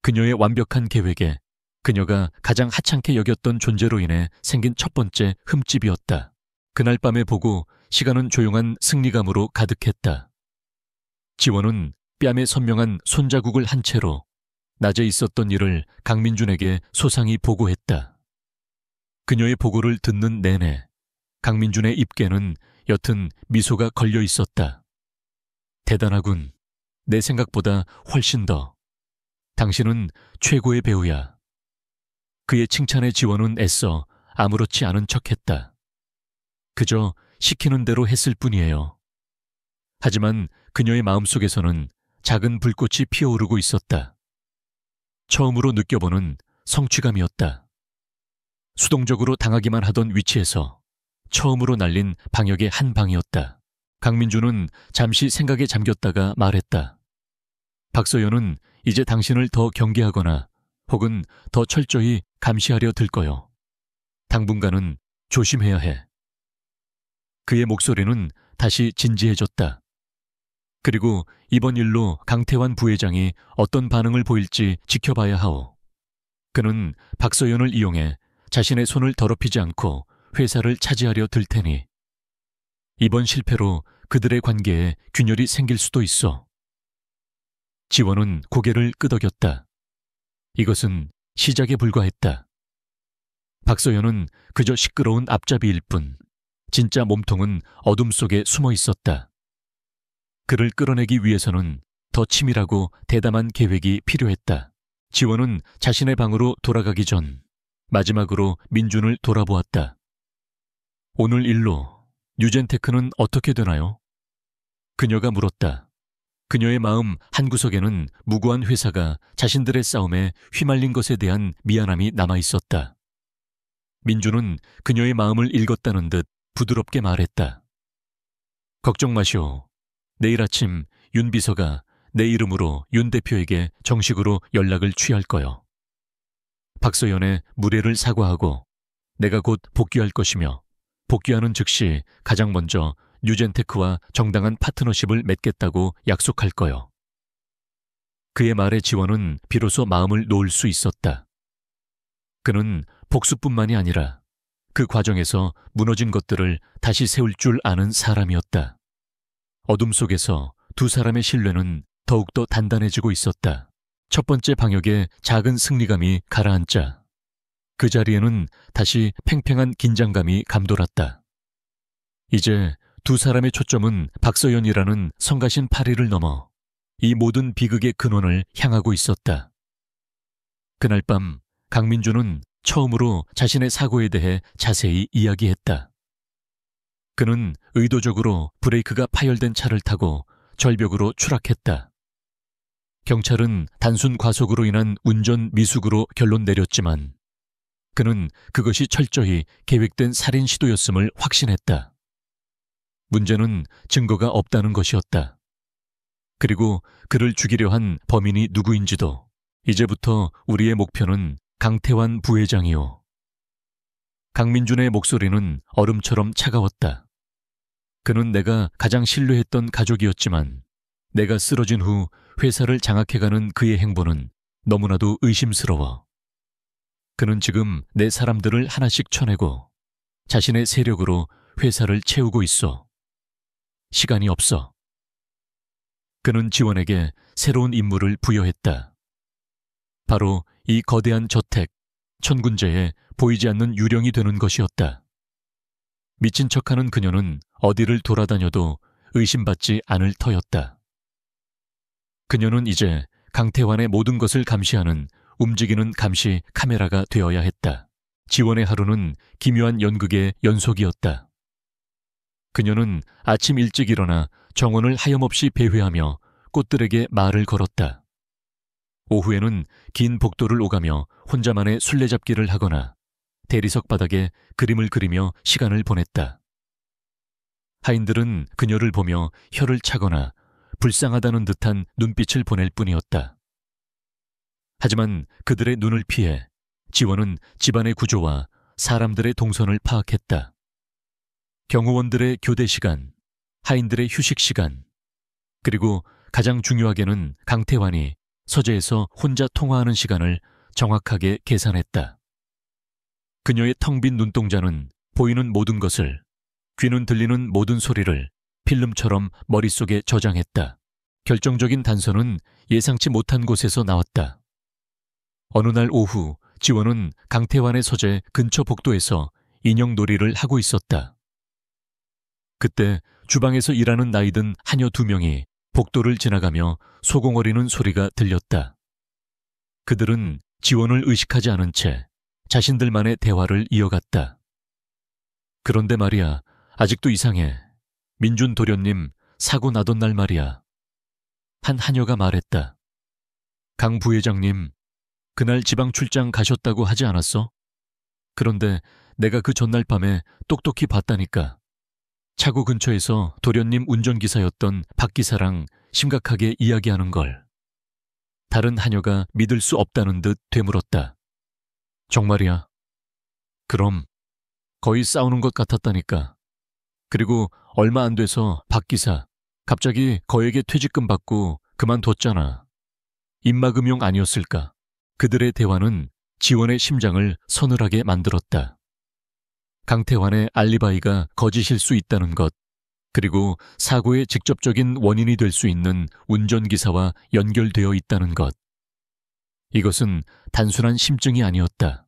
그녀의 완벽한 계획에 그녀가 가장 하찮게 여겼던 존재로 인해 생긴 첫 번째 흠집이었다. 그날 밤에 보고 시간은 조용한 승리감으로 가득했다. 지원은 뺨에 선명한 손자국을 한 채로 낮에 있었던 일을 강민준에게 소상히 보고했다. 그녀의 보고를 듣는 내내 강민준의 입께는 옅은 미소가 걸려 있었다. 대단하군. 내 생각보다 훨씬 더. 당신은 최고의 배우야. 그의 칭찬에 지원은 애써 아무렇지 않은 척했다. 그저 시키는 대로 했을 뿐이에요. 하지만 그녀의 마음속에서는 작은 불꽃이 피어오르고 있었다. 처음으로 느껴보는 성취감이었다. 수동적으로 당하기만 하던 위치에서 처음으로 날린 방역의 한 방이었다. 강민주는 잠시 생각에 잠겼다가 말했다. 박서연은 이제 당신을 더 경계하거나 혹은 더 철저히 감시하려 들 거요. 당분간은 조심해야 해. 그의 목소리는 다시 진지해졌다. 그리고 이번 일로 강태환 부회장이 어떤 반응을 보일지 지켜봐야 하오. 그는 박서연을 이용해 자신의 손을 더럽히지 않고 회사를 차지하려 들 테니 이번 실패로 그들의 관계에 균열이 생길 수도 있어. 지원은 고개를 끄덕였다. 이것은 시작에 불과했다. 박서연은 그저 시끄러운 앞잡이일 뿐 진짜 몸통은 어둠 속에 숨어 있었다. 그를 끌어내기 위해서는 더 치밀하고 대담한 계획이 필요했다. 지원은 자신의 방으로 돌아가기 전 마지막으로 민준을 돌아보았다. 오늘 일로 뉴젠테크는 어떻게 되나요? 그녀가 물었다. 그녀의 마음 한구석에는 무고한 회사가 자신들의 싸움에 휘말린 것에 대한 미안함이 남아있었다. 민준은 그녀의 마음을 읽었다는 듯 부드럽게 말했다. 걱정 마시오. 내일 아침 윤 비서가 내 이름으로 윤 대표에게 정식으로 연락을 취할 거요. 박서연의 무례를 사과하고 내가 곧 복귀할 것이며 복귀하는 즉시 가장 먼저 뉴젠테크와 정당한 파트너십을 맺겠다고 약속할 거요. 그의 말에 지원은 비로소 마음을 놓을 수 있었다. 그는 복수뿐만이 아니라 그 과정에서 무너진 것들을 다시 세울 줄 아는 사람이었다. 어둠 속에서 두 사람의 신뢰는 더욱더 단단해지고 있었다. 첫 번째 방역의 작은 승리감이 가라앉자 그 자리에는 다시 팽팽한 긴장감이 감돌았다. 이제 두 사람의 초점은 박서연이라는 성가신 파리를 넘어 이 모든 비극의 근원을 향하고 있었다. 그날 밤 강민주는 처음으로 자신의 사고에 대해 자세히 이야기했다. 그는 의도적으로 브레이크가 파열된 차를 타고 절벽으로 추락했다. 경찰은 단순 과속으로 인한 운전 미숙으로 결론 내렸지만 그는 그것이 철저히 계획된 살인 시도였음을 확신했다. 문제는 증거가 없다는 것이었다. 그리고 그를 죽이려 한 범인이 누구인지도 이제부터 우리의 목표는 강태환 부회장이오. 강민준의 목소리는 얼음처럼 차가웠다. 그는 내가 가장 신뢰했던 가족이었지만 내가 쓰러진 후 회사를 장악해가는 그의 행보는 너무나도 의심스러워. 그는 지금 내 사람들을 하나씩 쳐내고 자신의 세력으로 회사를 채우고 있어. 시간이 없어. 그는 지원에게 새로운 임무를 부여했다. 바로 이 거대한 저택, 천군제에 보이지 않는 유령이 되는 것이었다. 미친 척하는 그녀는 어디를 돌아다녀도 의심받지 않을 터였다. 그녀는 이제 강태환의 모든 것을 감시하는 움직이는 감시 카메라가 되어야 했다. 지원의 하루는 기묘한 연극의 연속이었다. 그녀는 아침 일찍 일어나 정원을 하염없이 배회하며 꽃들에게 말을 걸었다. 오후에는 긴 복도를 오가며 혼자만의 술래잡기를 하거나 대리석 바닥에 그림을 그리며 시간을 보냈다. 하인들은 그녀를 보며 혀를 차거나 불쌍하다는 듯한 눈빛을 보낼 뿐이었다. 하지만 그들의 눈을 피해 지원은 집안의 구조와 사람들의 동선을 파악했다. 경호원들의 교대 시간, 하인들의 휴식 시간, 그리고 가장 중요하게는 강태환이 서재에서 혼자 통화하는 시간을 정확하게 계산했다. 그녀의 텅 빈 눈동자는 보이는 모든 것을, 귀는 들리는 모든 소리를 필름처럼 머릿속에 저장했다. 결정적인 단서는 예상치 못한 곳에서 나왔다. 어느 날 오후 지원은 강태환의 서재 근처 복도에서 인형놀이를 하고 있었다. 그때 주방에서 일하는 나이든 하녀 2명이 복도를 지나가며 소공어리는 소리가 들렸다. 그들은 지원을 의식하지 않은 채 자신들만의 대화를 이어갔다. 그런데 말이야, 아직도 이상해. 민준 도련님 사고 나던 날 말이야. 한 하녀가 말했다. 강 부회장님, 그날 지방 출장 가셨다고 하지 않았어? 그런데 내가 그 전날 밤에 똑똑히 봤다니까. 차고 근처에서 도련님 운전기사였던 박 기사랑 심각하게 이야기하는 걸. 다른 하녀가 믿을 수 없다는 듯 되물었다. 정말이야? 그럼 거의 싸우는 것 같았다니까. 그리고 얼마 안 돼서 박 기사 갑자기 거액의 퇴직금 받고 그만뒀잖아. 입막음용 아니었을까? 그들의 대화는 지원의 심장을 서늘하게 만들었다. 강태환의 알리바이가 거짓일 수 있다는 것, 그리고 사고의 직접적인 원인이 될 수 있는 운전기사와 연결되어 있다는 것. 이것은 단순한 심증이 아니었다.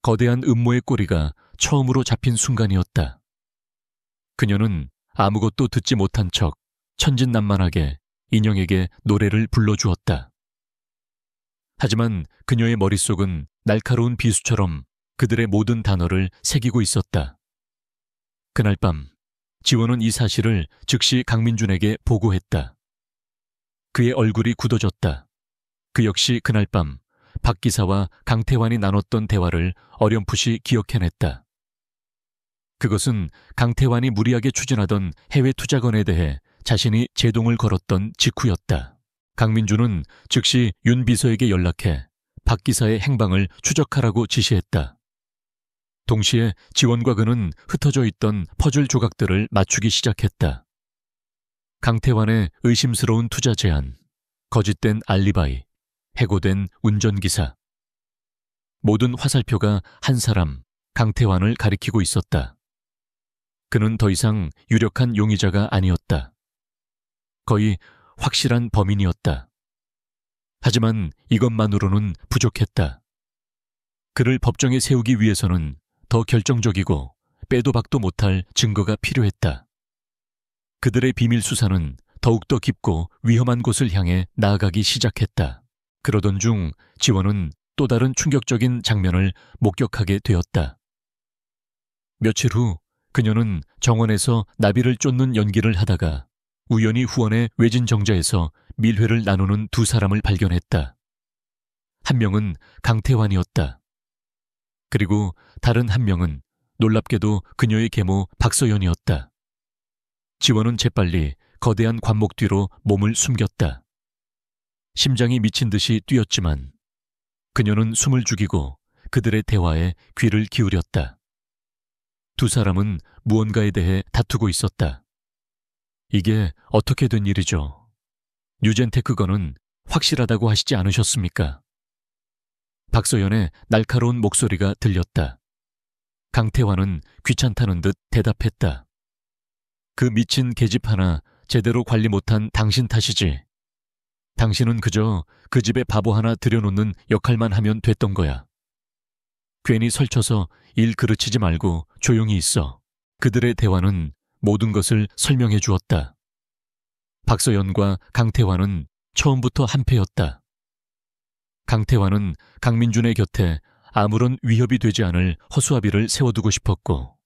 거대한 음모의 꼬리가 처음으로 잡힌 순간이었다. 그녀는 아무것도 듣지 못한 척 천진난만하게 인형에게 노래를 불러주었다. 하지만 그녀의 머릿속은 날카로운 비수처럼 그들의 모든 단어를 새기고 있었다. 그날 밤 지원은 이 사실을 즉시 강민준에게 보고했다. 그의 얼굴이 굳어졌다. 그 역시 그날 밤 박 기사와 강태환이 나눴던 대화를 어렴풋이 기억해냈다. 그것은 강태환이 무리하게 추진하던 해외 투자건에 대해 자신이 제동을 걸었던 직후였다. 강민준은 즉시 윤 비서에게 연락해 박 기사의 행방을 추적하라고 지시했다. 동시에 지원과 그는 흩어져 있던 퍼즐 조각들을 맞추기 시작했다. 강태환의 의심스러운 투자 제안, 거짓된 알리바이, 해고된 운전기사. 모든 화살표가 한 사람, 강태환을 가리키고 있었다. 그는 더 이상 유력한 용의자가 아니었다. 거의 확실한 범인이었다. 하지만 이것만으로는 부족했다. 그를 법정에 세우기 위해서는 더 결정적이고 빼도 박도 못할 증거가 필요했다. 그들의 비밀 수사는 더욱더 깊고 위험한 곳을 향해 나아가기 시작했다. 그러던 중 지원은 또 다른 충격적인 장면을 목격하게 되었다. 며칠 후 그녀는 정원에서 나비를 쫓는 연기를 하다가 우연히 후원의 외진 정자에서 밀회를 나누는 두 사람을 발견했다. 한 명은 강태환이었다. 그리고 다른 한 명은 놀랍게도 그녀의 계모 박서연이었다. 지원은 재빨리 거대한 관목 뒤로 몸을 숨겼다. 심장이 미친 듯이 뛰었지만 그녀는 숨을 죽이고 그들의 대화에 귀를 기울였다. 두 사람은 무언가에 대해 다투고 있었다. 이게 어떻게 된 일이죠? 뉴젠테크 거는 확실하다고 하시지 않으셨습니까? 박서연의 날카로운 목소리가 들렸다. 강태환은 귀찮다는 듯 대답했다. 그 미친 계집 하나 제대로 관리 못한 당신 탓이지. 당신은 그저 그 집에 바보 하나 들여놓는 역할만 하면 됐던 거야. 괜히 설쳐서 일 그르치지 말고 조용히 있어. 그들의 대화는 모든 것을 설명해 주었다. 박서연과 강태환은 처음부터 한패였다. 강태환은 강민준의 곁에 아무런 위협이 되지 않을 허수아비를 세워두고 싶었고,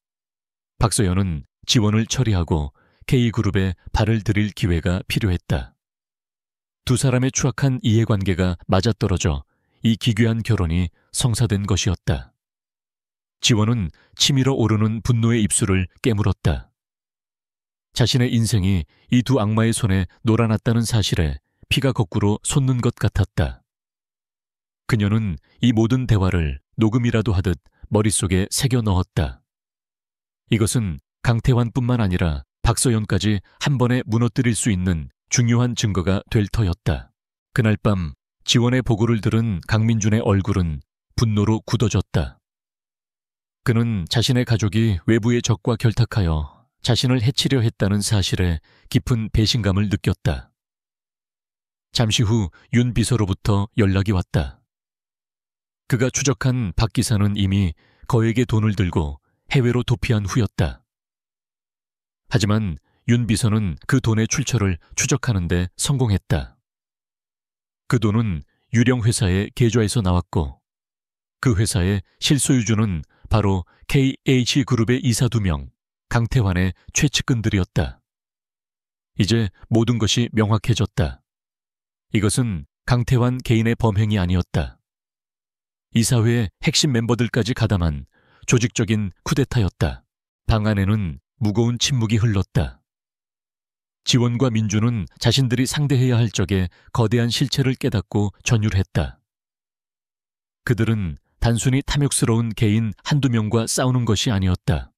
박서연은 지원을 처리하고 K그룹에 발을 들일 기회가 필요했다. 두 사람의 추악한 이해관계가 맞아떨어져 이 기괴한 결혼이 성사된 것이었다. 지원은 치밀어 오르는 분노의 입술을 깨물었다. 자신의 인생이 이 두 악마의 손에 놀아났다는 사실에 피가 거꾸로 솟는 것 같았다. 그녀는 이 모든 대화를 녹음이라도 하듯 머릿속에 새겨 넣었다. 이것은 강태환뿐만 아니라 박서연까지 한 번에 무너뜨릴 수 있는 중요한 증거가 될 터였다. 그날 밤 지원의 보고를 들은 강민준의 얼굴은 분노로 굳어졌다. 그는 자신의 가족이 외부의 적과 결탁하여 자신을 해치려 했다는 사실에 깊은 배신감을 느꼈다. 잠시 후 윤 비서로부터 연락이 왔다. 그가 추적한 박 기사는 이미 거액의 돈을 들고 해외로 도피한 후였다. 하지만 윤 비서는 그 돈의 출처를 추적하는 데 성공했다. 그 돈은 유령 회사의 계좌에서 나왔고 그 회사의 실소유주는 바로 KH그룹의 이사 2명, 강태환의 최측근들이었다. 이제 모든 것이 명확해졌다. 이것은 강태환 개인의 범행이 아니었다. 이사회의 핵심 멤버들까지 가담한 조직적인 쿠데타였다. 방 안에는 무거운 침묵이 흘렀다. 지원과 민주는 자신들이 상대해야 할 적에 거대한 실체를 깨닫고 전율했다. 그들은 단순히 탐욕스러운 개인 한두 명과 싸우는 것이 아니었다.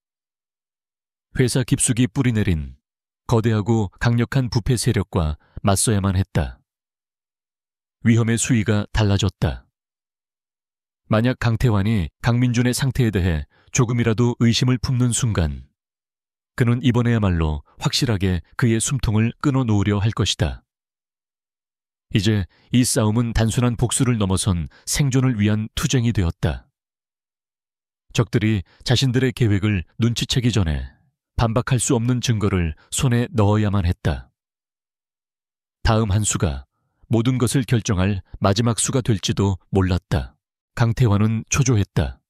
회사 깊숙이 뿌리내린 거대하고 강력한 부패 세력과 맞서야만 했다. 위험의 수위가 달라졌다. 만약 강태환이 강민준의 상태에 대해 조금이라도 의심을 품는 순간 그는 이번에야말로 확실하게 그의 숨통을 끊어놓으려 할 것이다. 이제 이 싸움은 단순한 복수를 넘어선 생존을 위한 투쟁이 되었다. 적들이 자신들의 계획을 눈치채기 전에 반박할 수 없는 증거를 손에 넣어야만 했다. 다음 한 수가 모든 것을 결정할 마지막 수가 될지도 몰랐다. 강태환은 초조했다.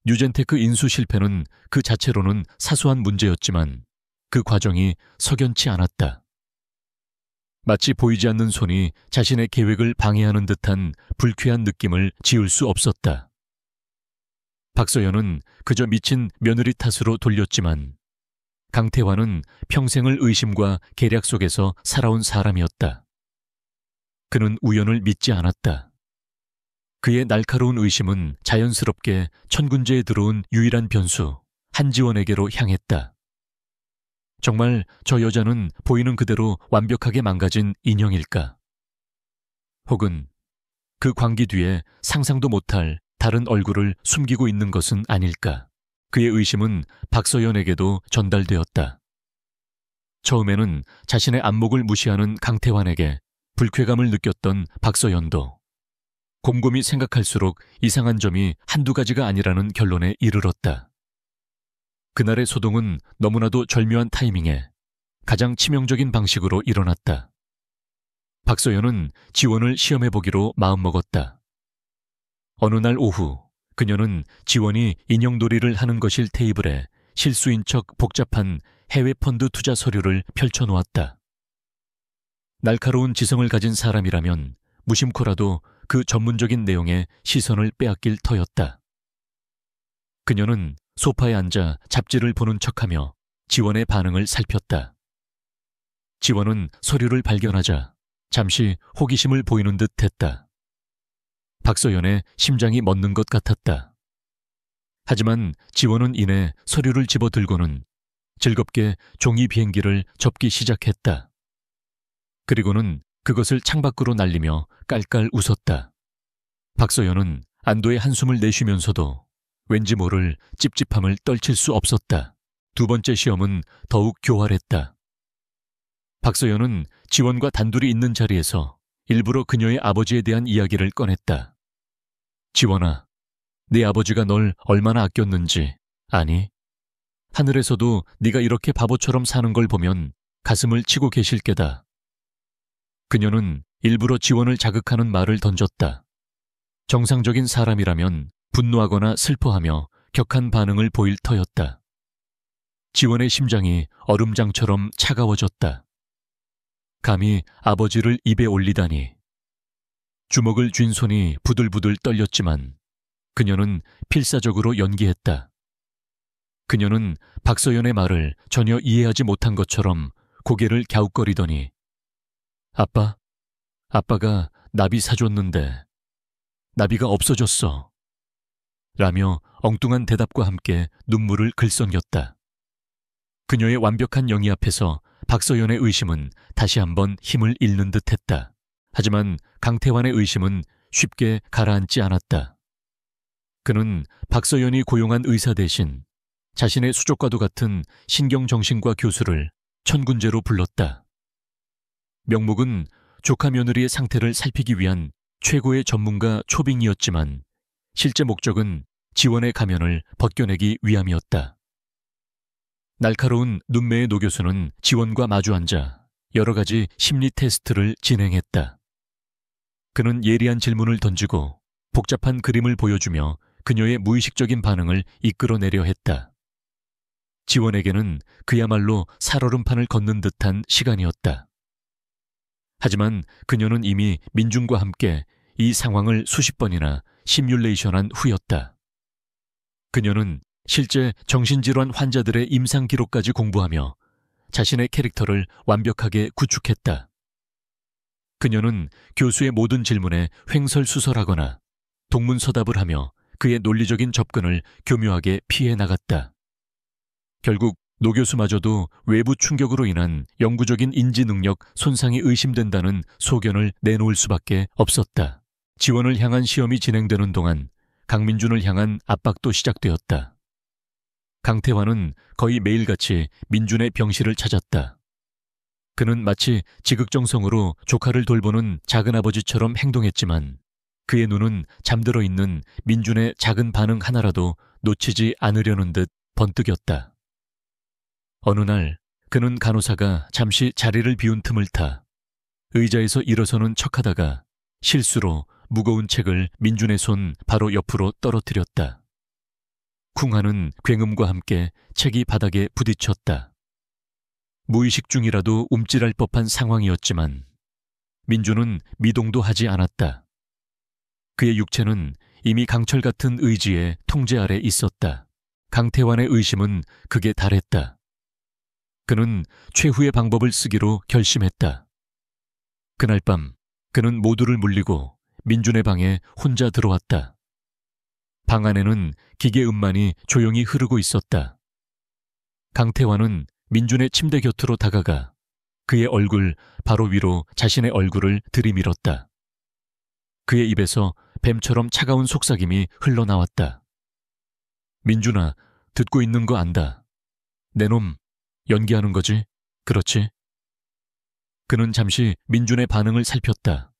뉴젠테크 인수 실패는 그 자체로는 사소한 문제였지만 그 과정이 석연치 않았다. 마치 보이지 않는 손이 자신의 계획을 방해하는 듯한 불쾌한 느낌을 지울 수 없었다. 박서연은 그저 미친 며느리 탓으로 돌렸지만 강태환은 평생을 의심과 계략 속에서 살아온 사람이었다. 그는 우연을 믿지 않았다. 그의 날카로운 의심은 자연스럽게 천군제에 들어온 유일한 변수 한지원에게로 향했다. 정말 저 여자는 보이는 그대로 완벽하게 망가진 인형일까? 혹은 그 광기 뒤에 상상도 못할 다른 얼굴을 숨기고 있는 것은 아닐까? 그의 의심은 박서연에게도 전달되었다. 처음에는 자신의 안목을 무시하는 강태환에게 불쾌감을 느꼈던 박서연도 곰곰이 생각할수록 이상한 점이 한두 가지가 아니라는 결론에 이르렀다. 그날의 소동은 너무나도 절묘한 타이밍에 가장 치명적인 방식으로 일어났다. 박서연은 지원을 시험해보기로 마음먹었다. 어느 날 오후 그녀는 지원이 인형놀이를 하는 것일 테이블에 실수인 척 복잡한 해외 펀드 투자 서류를 펼쳐놓았다. 날카로운 지성을 가진 사람이라면 무심코라도 그 전문적인 내용에 시선을 빼앗길 터였다. 그녀는 소파에 앉아 잡지를 보는 척하며 지원의 반응을 살폈다. 지원은 서류를 발견하자 잠시 호기심을 보이는 듯 했다. 박서연의 심장이 멎는 것 같았다. 하지만 지원은 이내 서류를 집어들고는 즐겁게 종이 비행기를 접기 시작했다. 그리고는 그것을 창밖으로 날리며 깔깔 웃었다. 박서연은 안도의 한숨을 내쉬면서도 왠지 모를 찝찝함을 떨칠 수 없었다. 두 번째 시험은 더욱 교활했다. 박서연은 지원과 단둘이 있는 자리에서 일부러 그녀의 아버지에 대한 이야기를 꺼냈다. 지원아, 네 아버지가 널 얼마나 아꼈는지 아니? 하늘에서도 네가 이렇게 바보처럼 사는 걸 보면 가슴을 치고 계실 게다. 그녀는 일부러 지원을 자극하는 말을 던졌다. 정상적인 사람이라면 분노하거나 슬퍼하며 격한 반응을 보일 터였다. 지원의 심장이 얼음장처럼 차가워졌다. 감히 아버지를 입에 올리다니. 주먹을 쥔 손이 부들부들 떨렸지만 그녀는 필사적으로 연기했다. 그녀는 박서연의 말을 전혀 이해하지 못한 것처럼 고개를 갸웃거리더니 아빠가 나비 사줬는데 나비가 없어졌어. 라며 엉뚱한 대답과 함께 눈물을 글썽였다. 그녀의 완벽한 영이 앞에서 박서연의 의심은 다시 한번 힘을 잃는 듯했다. 하지만 강태환의 의심은 쉽게 가라앉지 않았다. 그는 박서연이 고용한 의사 대신 자신의 수족과도 같은 신경정신과 교수를 천군제로 불렀다. 명목은 조카 며느리의 상태를 살피기 위한 최고의 전문가 초빙이었지만 실제 목적은 지원의 가면을 벗겨내기 위함이었다. 날카로운 눈매의 노 교수는 지원과 마주 앉아 여러 가지 심리 테스트를 진행했다. 그는 예리한 질문을 던지고 복잡한 그림을 보여주며 그녀의 무의식적인 반응을 이끌어내려 했다. 지원에게는 그야말로 살얼음판을 걷는 듯한 시간이었다. 하지만 그녀는 이미 민준과 함께 이 상황을 수십 번이나 시뮬레이션한 후였다. 그녀는 실제 정신질환 환자들의 임상 기록까지 공부하며 자신의 캐릭터를 완벽하게 구축했다. 그녀는 교수의 모든 질문에 횡설수설하거나 동문서답을 하며 그의 논리적인 접근을 교묘하게 피해 나갔다. 결국 노 교수마저도 외부 충격으로 인한 영구적인 인지 능력 손상이 의심된다는 소견을 내놓을 수밖에 없었다. 지원을 향한 시험이 진행되는 동안 강민준을 향한 압박도 시작되었다. 강태환은 거의 매일같이 민준의 병실을 찾았다. 그는 마치 지극정성으로 조카를 돌보는 작은아버지처럼 행동했지만 그의 눈은 잠들어 있는 민준의 작은 반응 하나라도 놓치지 않으려는 듯 번뜩였다. 어느 날 그는 간호사가 잠시 자리를 비운 틈을 타 의자에서 일어서는 척하다가 실수로 무거운 책을 민준의 손 바로 옆으로 떨어뜨렸다. 쿵하는 굉음과 함께 책이 바닥에 부딪혔다. 무의식 중이라도 움찔할 법한 상황이었지만 민준은 미동도 하지 않았다. 그의 육체는 이미 강철 같은 의지의 통제 아래 있었다. 강태환의 의심은 극에 달했다. 그는 최후의 방법을 쓰기로 결심했다. 그날 밤 그는 모두를 물리고 민준의 방에 혼자 들어왔다. 방 안에는 기계 음만이 조용히 흐르고 있었다. 강태환은 민준의 침대 곁으로 다가가 그의 얼굴 바로 위로 자신의 얼굴을 들이밀었다. 그의 입에서 뱀처럼 차가운 속삭임이 흘러나왔다. 민준아, 듣고 있는 거 안다. 내 놈, 연기하는 거지? 그렇지? 그는 잠시 민준의 반응을 살폈다.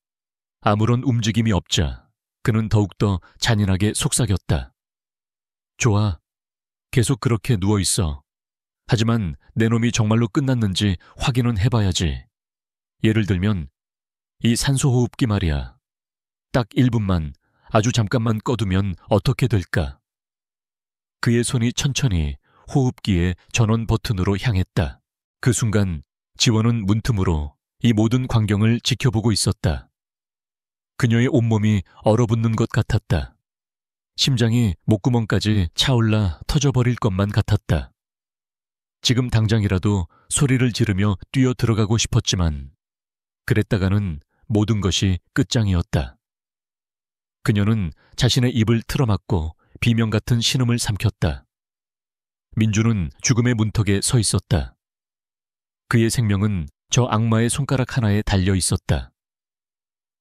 아무런 움직임이 없자 그는 더욱더 잔인하게 속삭였다. 좋아. 계속 그렇게 누워있어. 하지만 내 놈이 정말로 끝났는지 확인은 해봐야지. 예를 들면 이 산소호흡기 말이야. 딱 1분만, 아주 잠깐만 꺼두면 어떻게 될까? 그의 손이 천천히 호흡기의 전원 버튼으로 향했다. 그 순간 지원은 문틈으로 이 모든 광경을 지켜보고 있었다. 그녀의 온몸이 얼어붙는 것 같았다. 심장이 목구멍까지 차올라 터져버릴 것만 같았다. 지금 당장이라도 소리를 지르며 뛰어 들어가고 싶었지만 그랬다가는 모든 것이 끝장이었다. 그녀는 자신의 입을 틀어막고 비명 같은 신음을 삼켰다. 민준은 죽음의 문턱에 서 있었다. 그의 생명은 저 악마의 손가락 하나에 달려 있었다.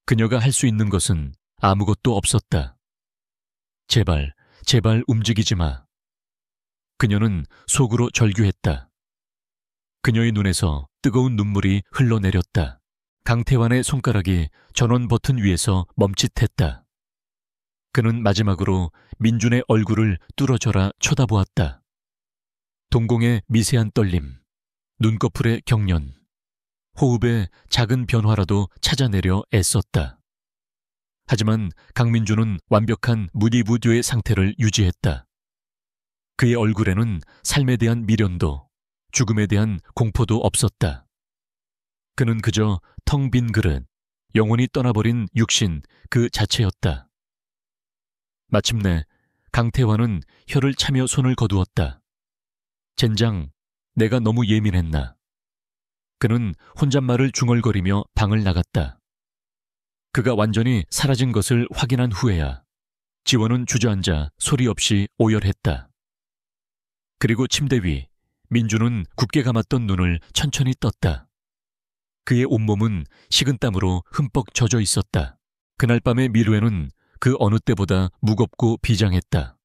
그녀가 할 수 있는 것은 아무것도 없었다. 제발, 제발 움직이지 마. 그녀는 속으로 절규했다. 그녀의 눈에서 뜨거운 눈물이 흘러내렸다. 강태환의 손가락이 전원 버튼 위에서 멈칫했다. 그는 마지막으로 민준의 얼굴을 뚫어져라 쳐다보았다. 동공의 미세한 떨림, 눈꺼풀의 경련, 호흡의 작은 변화라도 찾아내려 애썼다. 하지만 강민준은 완벽한 무디부디의 상태를 유지했다. 그의 얼굴에는 삶에 대한 미련도 죽음에 대한 공포도 없었다. 그는 그저 텅 빈 그릇, 영혼이 떠나버린 육신 그 자체였다. 마침내 강태환은 혀를 차며 손을 거두었다. 젠장, 내가 너무 예민했나. 그는 혼잣말을 중얼거리며 방을 나갔다. 그가 완전히 사라진 것을 확인한 후에야 지원은 주저앉아 소리 없이 오열했다. 그리고 침대 위 민준은 굳게 감았던 눈을 천천히 떴다. 그의 온몸은 식은땀으로 흠뻑 젖어 있었다. 그날 밤의 미루에는 그 어느 때보다 무겁고 비장했다.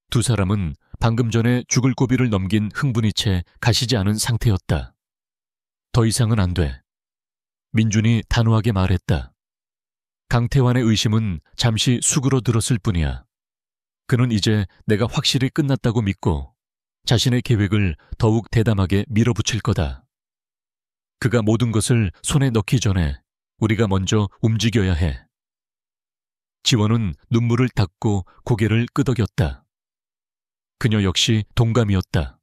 두 사람은 방금 전에 죽을 고비를 넘긴 흥분이 채 가시지 않은 상태였다. 더 이상은 안 돼. 민준이 단호하게 말했다. 강태환의 의심은 잠시 수그러들었을 뿐이야. 그는 이제 내가 확실히 끝났다고 믿고 자신의 계획을 더욱 대담하게 밀어붙일 거다. 그가 모든 것을 손에 넣기 전에 우리가 먼저 움직여야 해. 지원은 눈물을 닦고 고개를 끄덕였다. 그녀 역시 동감이었다.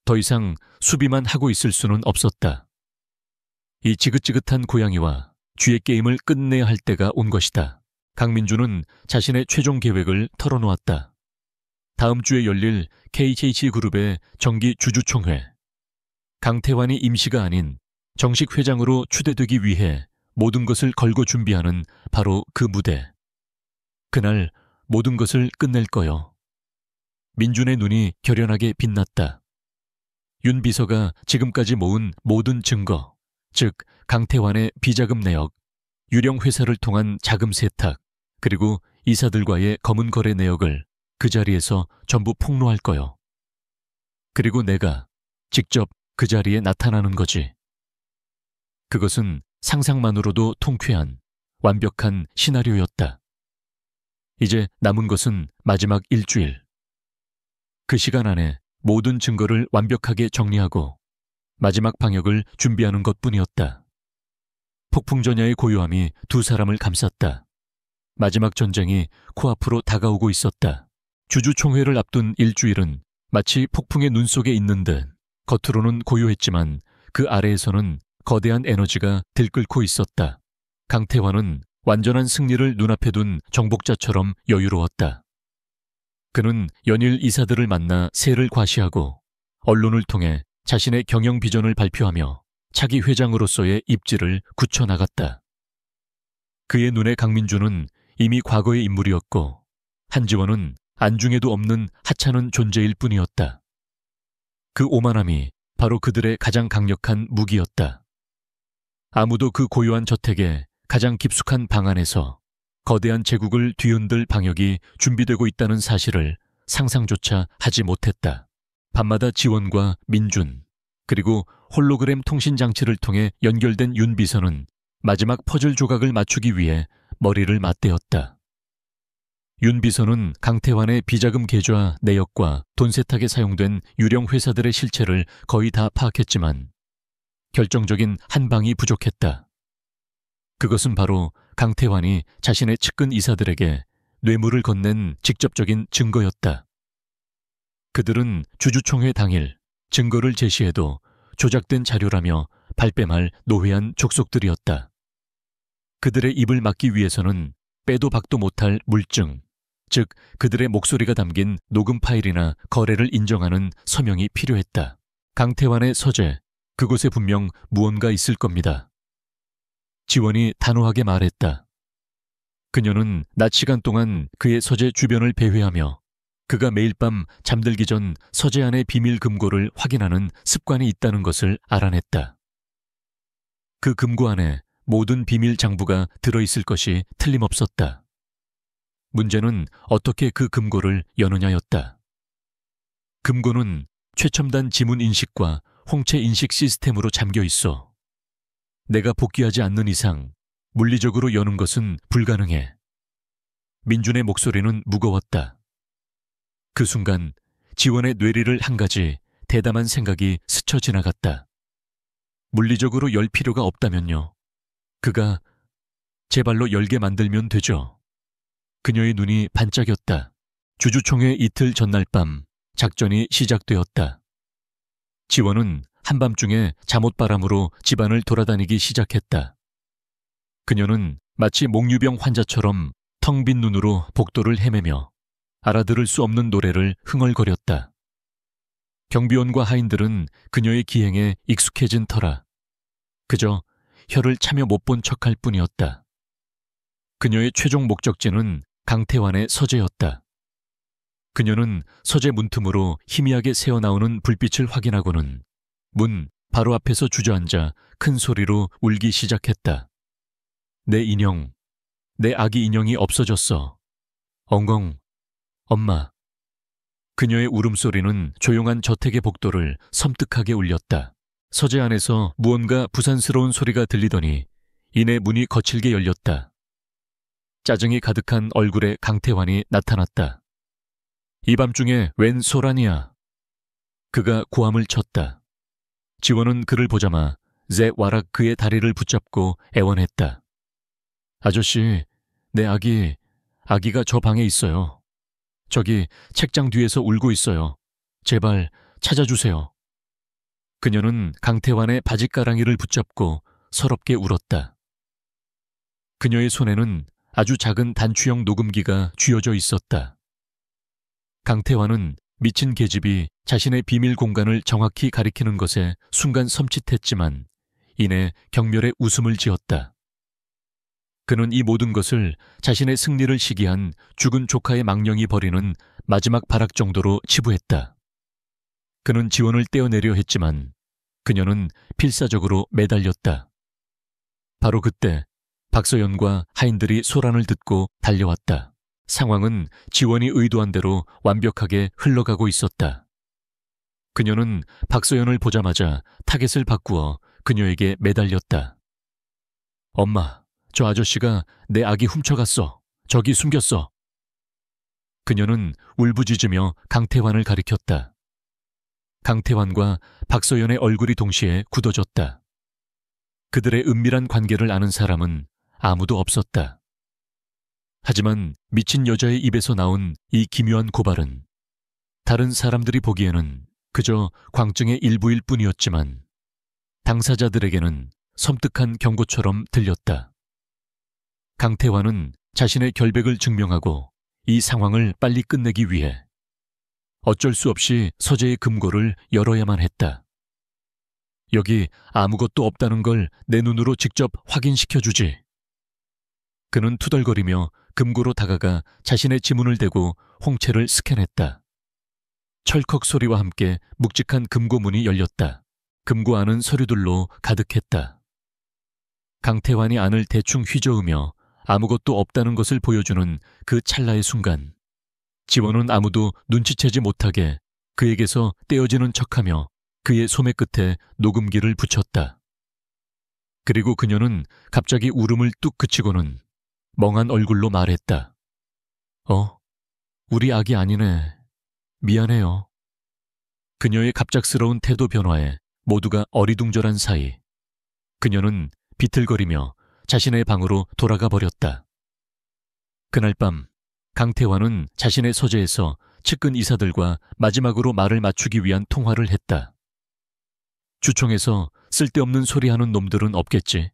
더 이상 수비만 하고 있을 수는 없었다. 이 지긋지긋한 고양이와 쥐의 게임을 끝내야 할 때가 온 것이다. 강민주는 자신의 최종 계획을 털어놓았다. 다음 주에 열릴 KH그룹의 정기 주주총회. 강태환이 임시가 아닌 정식 회장으로 추대되기 위해 모든 것을 걸고 준비하는 바로 그 무대. 그날 모든 것을 끝낼 거요. 민준의 눈이 결연하게 빛났다. 윤 비서가 지금까지 모은 모든 증거, 즉 강태환의 비자금 내역, 유령 회사를 통한 자금 세탁, 그리고 이사들과의 검은 거래 내역을 그 자리에서 전부 폭로할 거요. 그리고 내가 직접 그 자리에 나타나는 거지. 그것은 상상만으로도 통쾌한 완벽한 시나리오였다. 이제 남은 것은 마지막 일주일. 그 시간 안에 모든 증거를 완벽하게 정리하고 마지막 방역을 준비하는 것뿐이었다. 폭풍전야의 고요함이 두 사람을 감쌌다. 마지막 전쟁이 코앞으로 다가오고 있었다. 주주총회를 앞둔 일주일은 마치 폭풍의 눈 속에 있는 듯 겉으로는 고요했지만 그 아래에서는 거대한 에너지가 들끓고 있었다. 강태환은 완전한 승리를 눈앞에 둔 정복자처럼 여유로웠다. 그는 연일 이사들을 만나 세를 과시하고 언론을 통해 자신의 경영 비전을 발표하며 차기 회장으로서의 입지를 굳혀나갔다. 그의 눈에 강민주는 이미 과거의 인물이었고 한지원은 안중에도 없는 하찮은 존재일 뿐이었다. 그 오만함이 바로 그들의 가장 강력한 무기였다. 아무도 그 고요한 저택의 가장 깊숙한 방 안에서 거대한 제국을 뒤흔들 방역이 준비되고 있다는 사실을 상상조차 하지 못했다. 밤마다 지원과 민준, 그리고 홀로그램 통신 장치를 통해 연결된 윤 비서는 마지막 퍼즐 조각을 맞추기 위해 머리를 맞대었다. 윤 비서는 강태환의 비자금 계좌 내역과 돈 세탁에 사용된 유령 회사들의 실체를 거의 다 파악했지만 결정적인 한 방이 부족했다. 그것은 바로 강태환이 자신의 측근 이사들에게 뇌물을 건넨 직접적인 증거였다. 그들은 주주총회 당일 증거를 제시해도 조작된 자료라며 발뺌할 노회한 족속들이었다. 그들의 입을 막기 위해서는 빼도 박도 못할 물증, 즉 그들의 목소리가 담긴 녹음 파일이나 거래를 인정하는 서명이 필요했다. 강태환의 서재, 그곳에 분명 무언가 있을 겁니다. 지원이 단호하게 말했다. 그녀는 낮 시간 동안 그의 서재 주변을 배회하며 그가 매일 밤 잠들기 전 서재 안의 비밀 금고를 확인하는 습관이 있다는 것을 알아냈다. 그 금고 안에 모든 비밀 장부가 들어있을 것이 틀림없었다. 문제는 어떻게 그 금고를 여느냐였다. 금고는 최첨단 지문 인식과 홍채 인식 시스템으로 잠겨 있어. 내가 복귀하지 않는 이상 물리적으로 여는 것은 불가능해. 민준의 목소리는 무거웠다. 그 순간 지원의 뇌리를 한 가지 대담한 생각이 스쳐 지나갔다. 물리적으로 열 필요가 없다면요. 그가 제 발로 열게 만들면 되죠. 그녀의 눈이 반짝였다. 주주총회 이틀 전날 밤 작전이 시작되었다. 지원은 한밤중에 잠옷바람으로 집안을 돌아다니기 시작했다. 그녀는 마치 몽유병 환자처럼 텅 빈 눈으로 복도를 헤매며 알아들을 수 없는 노래를 흥얼거렸다. 경비원과 하인들은 그녀의 기행에 익숙해진 터라 그저 혀를 차며 못 본 척할 뿐이었다. 그녀의 최종 목적지는 강태환의 서재였다. 그녀는 서재 문틈으로 희미하게 새어나오는 불빛을 확인하고는 문 바로 앞에서 주저앉아 큰 소리로 울기 시작했다. 내 인형, 내 아기 인형이 없어졌어. 엉엉, 엄마. 그녀의 울음소리는 조용한 저택의 복도를 섬뜩하게 울렸다. 서재 안에서 무언가 부산스러운 소리가 들리더니 이내 문이 거칠게 열렸다. 짜증이 가득한 얼굴에 강태환이 나타났다. 이 밤중에 웬 소란이야. 그가 고함을 쳤다. 지원은 그를 보자마 제 와락 그의 다리를 붙잡고 애원했다. 아저씨, 내 아기가 저 방에 있어요. 저기 책장 뒤에서 울고 있어요. 제발 찾아주세요. 그녀는 강태환의 바짓가랑이를 붙잡고 서럽게 울었다. 그녀의 손에는 아주 작은 단추형 녹음기가 쥐어져 있었다. 강태환은 미친 계집이 자신의 비밀 공간을 정확히 가리키는 것에 순간 섬찟했지만 이내 경멸의 웃음을 지었다. 그는 이 모든 것을 자신의 승리를 시기한 죽은 조카의 망령이 벌이는 마지막 발악 정도로 치부했다. 그는 지원을 떼어내려 했지만 그녀는 필사적으로 매달렸다. 바로 그때 박서연과 하인들이 소란을 듣고 달려왔다. 상황은 지원이 의도한 대로 완벽하게 흘러가고 있었다. 그녀는 박서연을 보자마자 타겟을 바꾸어 그녀에게 매달렸다. 엄마, 저 아저씨가 내 아기 훔쳐갔어. 저기 숨겼어. 그녀는 울부짖으며 강태환을 가리켰다. 강태환과 박서연의 얼굴이 동시에 굳어졌다. 그들의 은밀한 관계를 아는 사람은 아무도 없었다. 하지만 미친 여자의 입에서 나온 이 기묘한 고발은 다른 사람들이 보기에는 그저 광증의 일부일 뿐이었지만 당사자들에게는 섬뜩한 경고처럼 들렸다. 강태환은 자신의 결백을 증명하고 이 상황을 빨리 끝내기 위해 어쩔 수 없이 서재의 금고를 열어야만 했다. 여기 아무것도 없다는 걸 내 눈으로 직접 확인시켜주지. 그는 투덜거리며 금고로 다가가 자신의 지문을 대고 홍채를 스캔했다. 철컥 소리와 함께 묵직한 금고 문이 열렸다. 금고 안은 서류들로 가득했다. 강태환이 안을 대충 휘저으며 아무것도 없다는 것을 보여주는 그 찰나의 순간, 지원은 아무도 눈치채지 못하게 그에게서 떼어지는 척하며 그의 소매 끝에 녹음기를 붙였다. 그리고 그녀는 갑자기 울음을 뚝 그치고는 멍한 얼굴로 말했다. 우리 아기 아니네. 미안해요. 그녀의 갑작스러운 태도 변화에 모두가 어리둥절한 사이 그녀는 비틀거리며 자신의 방으로 돌아가 버렸다. 그날 밤 강태환은 자신의 서재에서 측근 이사들과 마지막으로 말을 맞추기 위한 통화를 했다. 주총에서 쓸데없는 소리하는 놈들은 없겠지.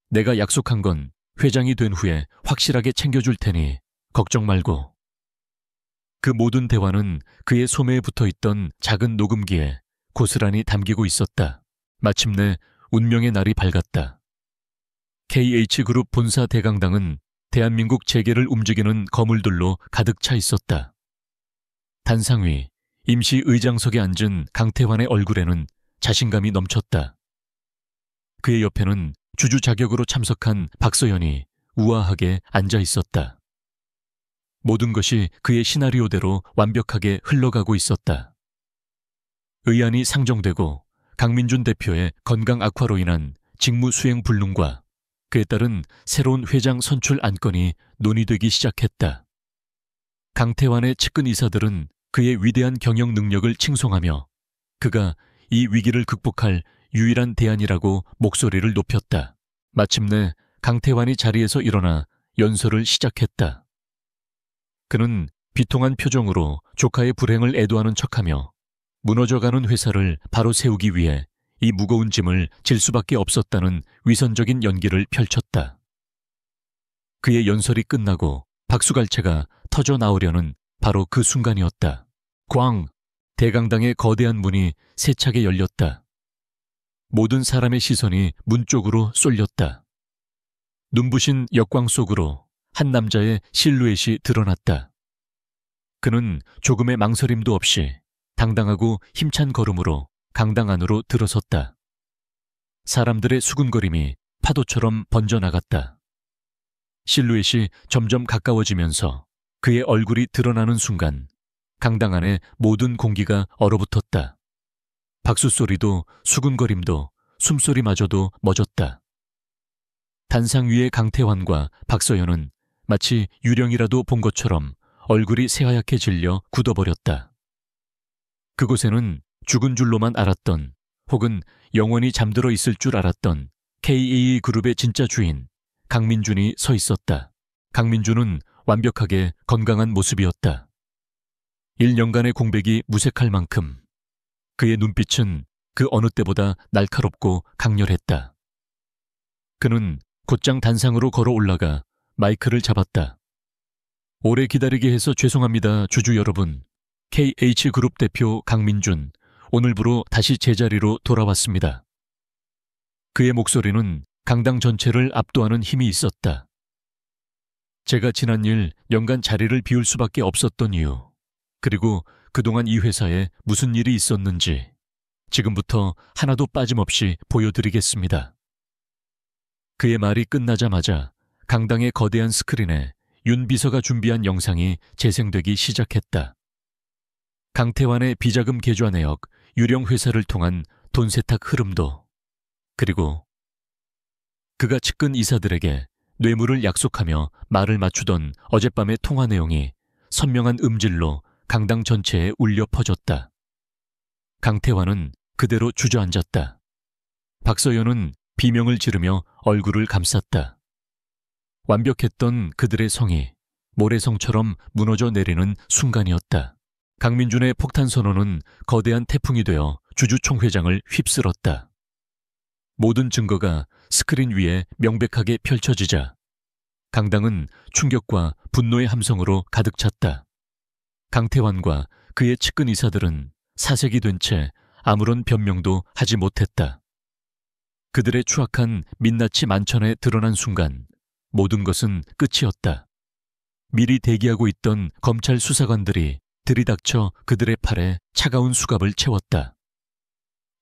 내가 약속한 건 회장이 된 후에 확실하게 챙겨줄 테니 걱정 말고. 그 모든 대화는 그의 소매에 붙어있던 작은 녹음기에 고스란히 담기고 있었다. 마침내 운명의 날이 밝았다. KH그룹 본사 대강당은 대한민국 재계를 움직이는 거물들로 가득 차 있었다. 단상 위 임시 의장석에 앉은 강태환의 얼굴에는 자신감이 넘쳤다. 그의 옆에는 주주 자격으로 참석한 박서연이 우아하게 앉아 있었다. 모든 것이 그의 시나리오대로 완벽하게 흘러가고 있었다. 의안이 상정되고 강민준 대표의 건강 악화로 인한 직무 수행 불능과 그에 따른 새로운 회장 선출 안건이 논의되기 시작했다. 강태환의 측근 이사들은 그의 위대한 경영 능력을 칭송하며 그가 이 위기를 극복할 유일한 대안이라고 목소리를 높였다. 마침내 강태환이 자리에서 일어나 연설을 시작했다. 그는 비통한 표정으로 조카의 불행을 애도하는 척하며 무너져가는 회사를 바로 세우기 위해 이 무거운 짐을 질 수밖에 없었다는 위선적인 연기를 펼쳤다. 그의 연설이 끝나고 박수갈채가 터져 나오려는 바로 그 순간이었다. 꽝! 대강당의 거대한 문이 세차게 열렸다. 모든 사람의 시선이 문 쪽으로 쏠렸다. 눈부신 역광 속으로 한 남자의 실루엣이 드러났다. 그는 조금의 망설임도 없이 당당하고 힘찬 걸음으로 강당 안으로 들어섰다. 사람들의 수군거림이 파도처럼 번져나갔다. 실루엣이 점점 가까워지면서 그의 얼굴이 드러나는 순간 강당 안의 모든 공기가 얼어붙었다. 박수 소리도 수군거림도 숨소리마저도 멎었다. 단상 위의 강태환과 박서연은 마치 유령이라도 본 것처럼 얼굴이 새하얗게 질려 굳어버렸다. 그곳에는 죽은 줄로만 알았던 혹은 영원히 잠들어 있을 줄 알았던 KA그룹의 진짜 주인 강민준이 서 있었다. 강민준은 완벽하게 건강한 모습이었다. 1년간의 공백이 무색할 만큼 그의 눈빛은 그 어느 때보다 날카롭고 강렬했다. 그는 곧장 단상으로 걸어 올라가 마이크를 잡았다. 오래 기다리게 해서 죄송합니다, 주주 여러분. KH그룹 대표 강민준, 오늘부로 다시 제자리로 돌아왔습니다. 그의 목소리는 강당 전체를 압도하는 힘이 있었다. 제가 지난 일 연간 자리를 비울 수밖에 없었던 이유, 그리고 그동안 이 회사에 무슨 일이 있었는지 지금부터 하나도 빠짐없이 보여드리겠습니다. 그의 말이 끝나자마자 강당의 거대한 스크린에 윤 비서가 준비한 영상이 재생되기 시작했다. 강태환의 비자금 계좌 내역, 유령 회사를 통한 돈 세탁 흐름도, 그리고 그가 측근 이사들에게 뇌물을 약속하며 말을 맞추던 어젯밤의 통화 내용이 선명한 음질로 강당 전체에 울려 퍼졌다. 강태환은 그대로 주저앉았다. 박서연은 비명을 지르며 얼굴을 감쌌다. 완벽했던 그들의 성이 모래성처럼 무너져 내리는 순간이었다. 강민준의 폭탄 선언은 거대한 태풍이 되어 주주총회장을 휩쓸었다. 모든 증거가 스크린 위에 명백하게 펼쳐지자 강당은 충격과 분노의 함성으로 가득 찼다. 강태환과 그의 측근 이사들은 사색이 된 채 아무런 변명도 하지 못했다. 그들의 추악한 민낯이 만천에 드러난 순간 모든 것은 끝이었다. 미리 대기하고 있던 검찰 수사관들이 들이닥쳐 그들의 팔에 차가운 수갑을 채웠다.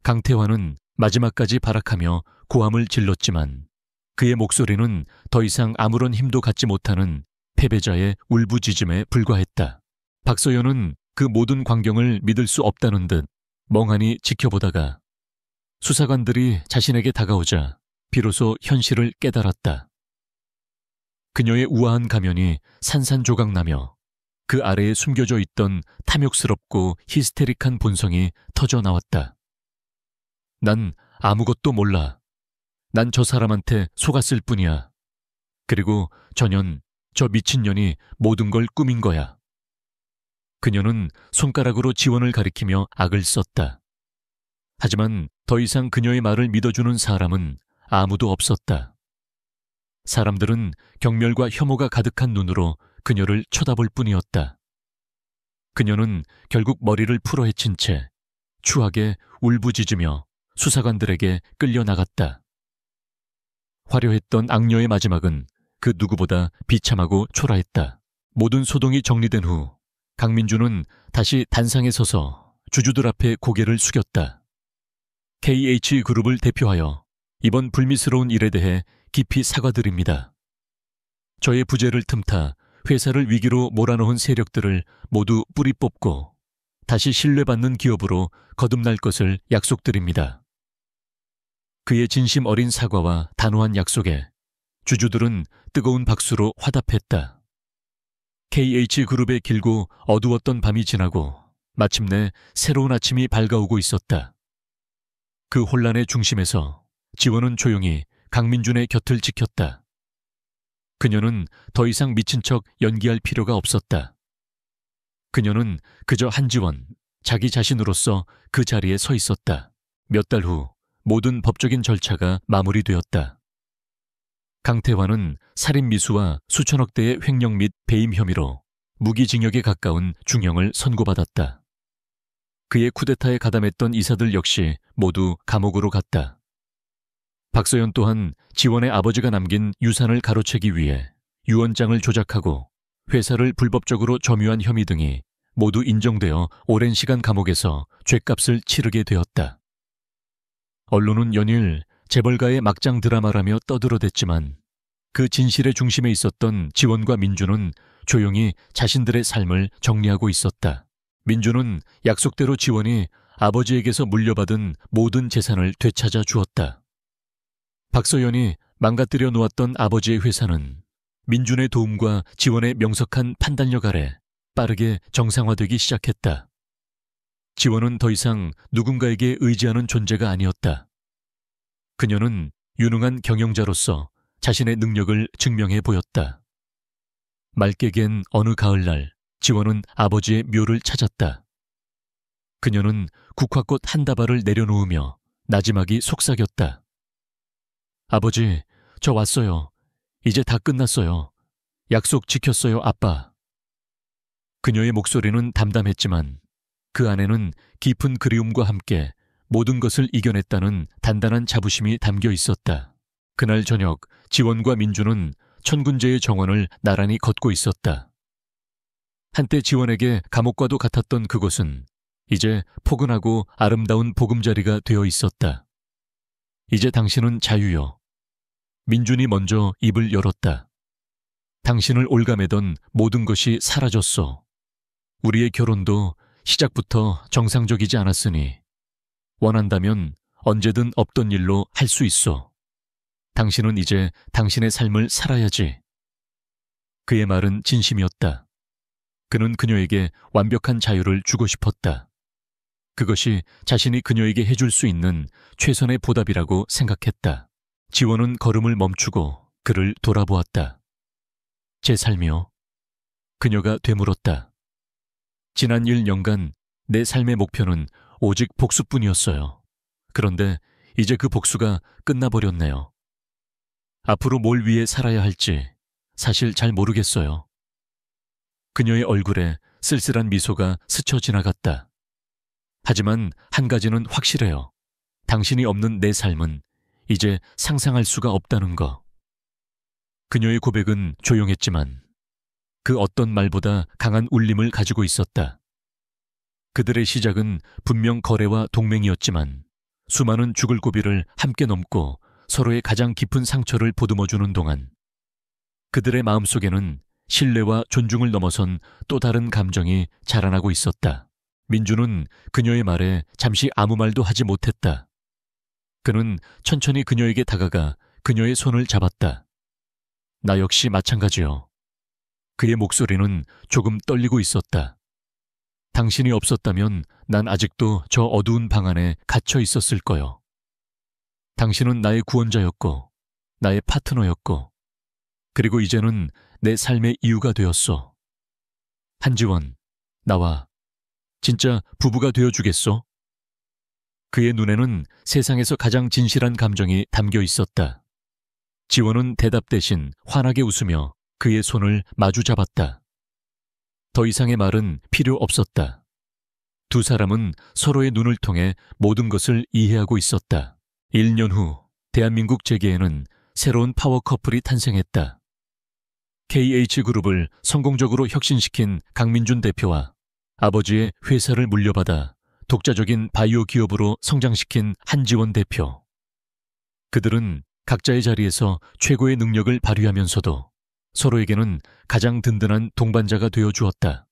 강태환은 마지막까지 발악하며 고함을 질렀지만 그의 목소리는 더 이상 아무런 힘도 갖지 못하는 패배자의 울부짖음에 불과했다. 박서연은 그 모든 광경을 믿을 수 없다는 듯 멍하니 지켜보다가 수사관들이 자신에게 다가오자 비로소 현실을 깨달았다. 그녀의 우아한 가면이 산산조각나며 그 아래에 숨겨져 있던 탐욕스럽고 히스테릭한 본성이 터져 나왔다. 난 아무것도 몰라. 난 저 사람한테 속았을 뿐이야. 그리고 저 미친년이 모든 걸 꾸민 거야. 그녀는 손가락으로 지원을 가리키며 악을 썼다. 하지만 더 이상 그녀의 말을 믿어주는 사람은 아무도 없었다. 사람들은 경멸과 혐오가 가득한 눈으로 그녀를 쳐다볼 뿐이었다. 그녀는 결국 머리를 풀어헤친 채 추하게 울부짖으며 수사관들에게 끌려나갔다. 화려했던 악녀의 마지막은 그 누구보다 비참하고 초라했다. 모든 소동이 정리된 후 강민준은 다시 단상에 서서 주주들 앞에 고개를 숙였다. KH그룹을 대표하여 이번 불미스러운 일에 대해 깊이 사과드립니다. 저의 부재를 틈타 회사를 위기로 몰아넣은 세력들을 모두 뿌리 뽑고 다시 신뢰받는 기업으로 거듭날 것을 약속드립니다. 그의 진심 어린 사과와 단호한 약속에 주주들은 뜨거운 박수로 화답했다. KH그룹의 길고 어두웠던 밤이 지나고 마침내 새로운 아침이 밝아오고 있었다. 그 혼란의 중심에서 지원은 조용히 강민준의 곁을 지켰다. 그녀는 더 이상 미친 척 연기할 필요가 없었다. 그녀는 그저 한지원, 자기 자신으로서 그 자리에 서 있었다. 몇 달 후 모든 법적인 절차가 마무리되었다. 강태환은 살인미수와 수천억 대의 횡령 및 배임 혐의로 무기징역에 가까운 중형을 선고받았다. 그의 쿠데타에 가담했던 이사들 역시 모두 감옥으로 갔다. 박서연 또한 지원의 아버지가 남긴 유산을 가로채기 위해 유언장을 조작하고 회사를 불법적으로 점유한 혐의 등이 모두 인정되어 오랜 시간 감옥에서 죗값을 치르게 되었다. 언론은 연일 재벌가의 막장 드라마라며 떠들어댔지만 그 진실의 중심에 있었던 지원과 민주는 조용히 자신들의 삶을 정리하고 있었다. 민주는 약속대로 지원이 아버지에게서 물려받은 모든 재산을 되찾아 주었다. 박서연이 망가뜨려 놓았던 아버지의 회사는 민준의 도움과 지원의 명석한 판단력 아래 빠르게 정상화되기 시작했다. 지원은 더 이상 누군가에게 의지하는 존재가 아니었다. 그녀는 유능한 경영자로서 자신의 능력을 증명해 보였다. 맑게 갠 어느 가을날, 지원은 아버지의 묘를 찾았다. 그녀는 국화꽃 한 다발을 내려놓으며 나지막이 속삭였다. 아버지, 저 왔어요. 이제 다 끝났어요. 약속 지켰어요, 아빠. 그녀의 목소리는 담담했지만 그 안에는 깊은 그리움과 함께 모든 것을 이겨냈다는 단단한 자부심이 담겨 있었다. 그날 저녁, 지원과 민주는 천군제의 정원을 나란히 걷고 있었다. 한때 지원에게 감옥과도 같았던 그곳은 이제 포근하고 아름다운 보금자리가 되어 있었다. 이제 당신은 자유요. 민준이 먼저 입을 열었다. 당신을 올가매던 모든 것이 사라졌소. 우리의 결혼도 시작부터 정상적이지 않았으니 원한다면 언제든 없던 일로 할 수 있어. 당신은 이제 당신의 삶을 살아야지. 그의 말은 진심이었다. 그는 그녀에게 완벽한 자유를 주고 싶었다. 그것이 자신이 그녀에게 해줄 수 있는 최선의 보답이라고 생각했다. 지원은 걸음을 멈추고 그를 돌아보았다. 제 삶이요. 그녀가 되물었다. 지난 1년간 내 삶의 목표는 오직 복수뿐이었어요. 그런데 이제 그 복수가 끝나버렸네요. 앞으로 뭘 위해 살아야 할지 사실 잘 모르겠어요. 그녀의 얼굴에 쓸쓸한 미소가 스쳐 지나갔다. 하지만 한 가지는 확실해요. 당신이 없는 내 삶은 이제 상상할 수가 없다는 거. 그녀의 고백은 조용했지만 그 어떤 말보다 강한 울림을 가지고 있었다. 그들의 시작은 분명 거래와 동맹이었지만 수많은 죽을 고비를 함께 넘고 서로의 가장 깊은 상처를 보듬어주는 동안 그들의 마음속에는 신뢰와 존중을 넘어선 또 다른 감정이 자라나고 있었다. 민주는 그녀의 말에 잠시 아무 말도 하지 못했다. 그는 천천히 그녀에게 다가가 그녀의 손을 잡았다. 나 역시 마찬가지요. 그의 목소리는 조금 떨리고 있었다. 당신이 없었다면 난 아직도 저 어두운 방 안에 갇혀 있었을 거요. 당신은 나의 구원자였고, 나의 파트너였고, 그리고 이제는 내 삶의 이유가 되었소. 한지원, 나와 진짜 부부가 되어주겠소? 그의 눈에는 세상에서 가장 진실한 감정이 담겨 있었다. 지원은 대답 대신 환하게 웃으며 그의 손을 마주 잡았다. 더 이상의 말은 필요 없었다. 두 사람은 서로의 눈을 통해 모든 것을 이해하고 있었다. 1년 후 대한민국 재계에는 새로운 파워 커플이 탄생했다. KH그룹을 성공적으로 혁신시킨 강민준 대표와 아버지의 회사를 물려받아 독자적인 바이오 기업으로 성장시킨 한지원 대표. 그들은 각자의 자리에서 최고의 능력을 발휘하면서도 서로에게는 가장 든든한 동반자가 되어 주었다.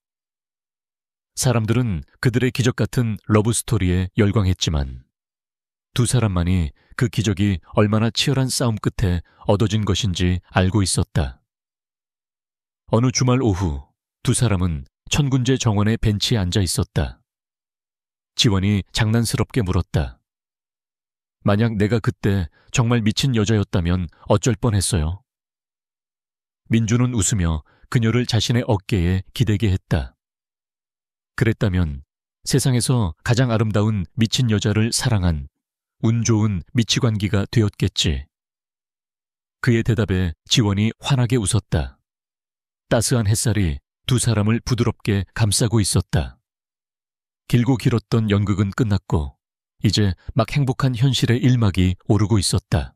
사람들은 그들의 기적 같은 러브스토리에 열광했지만 두 사람만이 그 기적이 얼마나 치열한 싸움 끝에 얻어진 것인지 알고 있었다. 어느 주말 오후 두 사람은 천군제 정원의 벤치에 앉아 있었다. 지원이 장난스럽게 물었다. 만약 내가 그때 정말 미친 여자였다면 어쩔 뻔했어요. 민주는 웃으며 그녀를 자신의 어깨에 기대게 했다. 그랬다면 세상에서 가장 아름다운 미친 여자를 사랑한 운 좋은 미치광기가 되었겠지. 그의 대답에 지원이 환하게 웃었다. 따스한 햇살이 두 사람을 부드럽게 감싸고 있었다. 길고 길었던 연극은 끝났고 이제 막 행복한 현실의 일막이 오르고 있었다.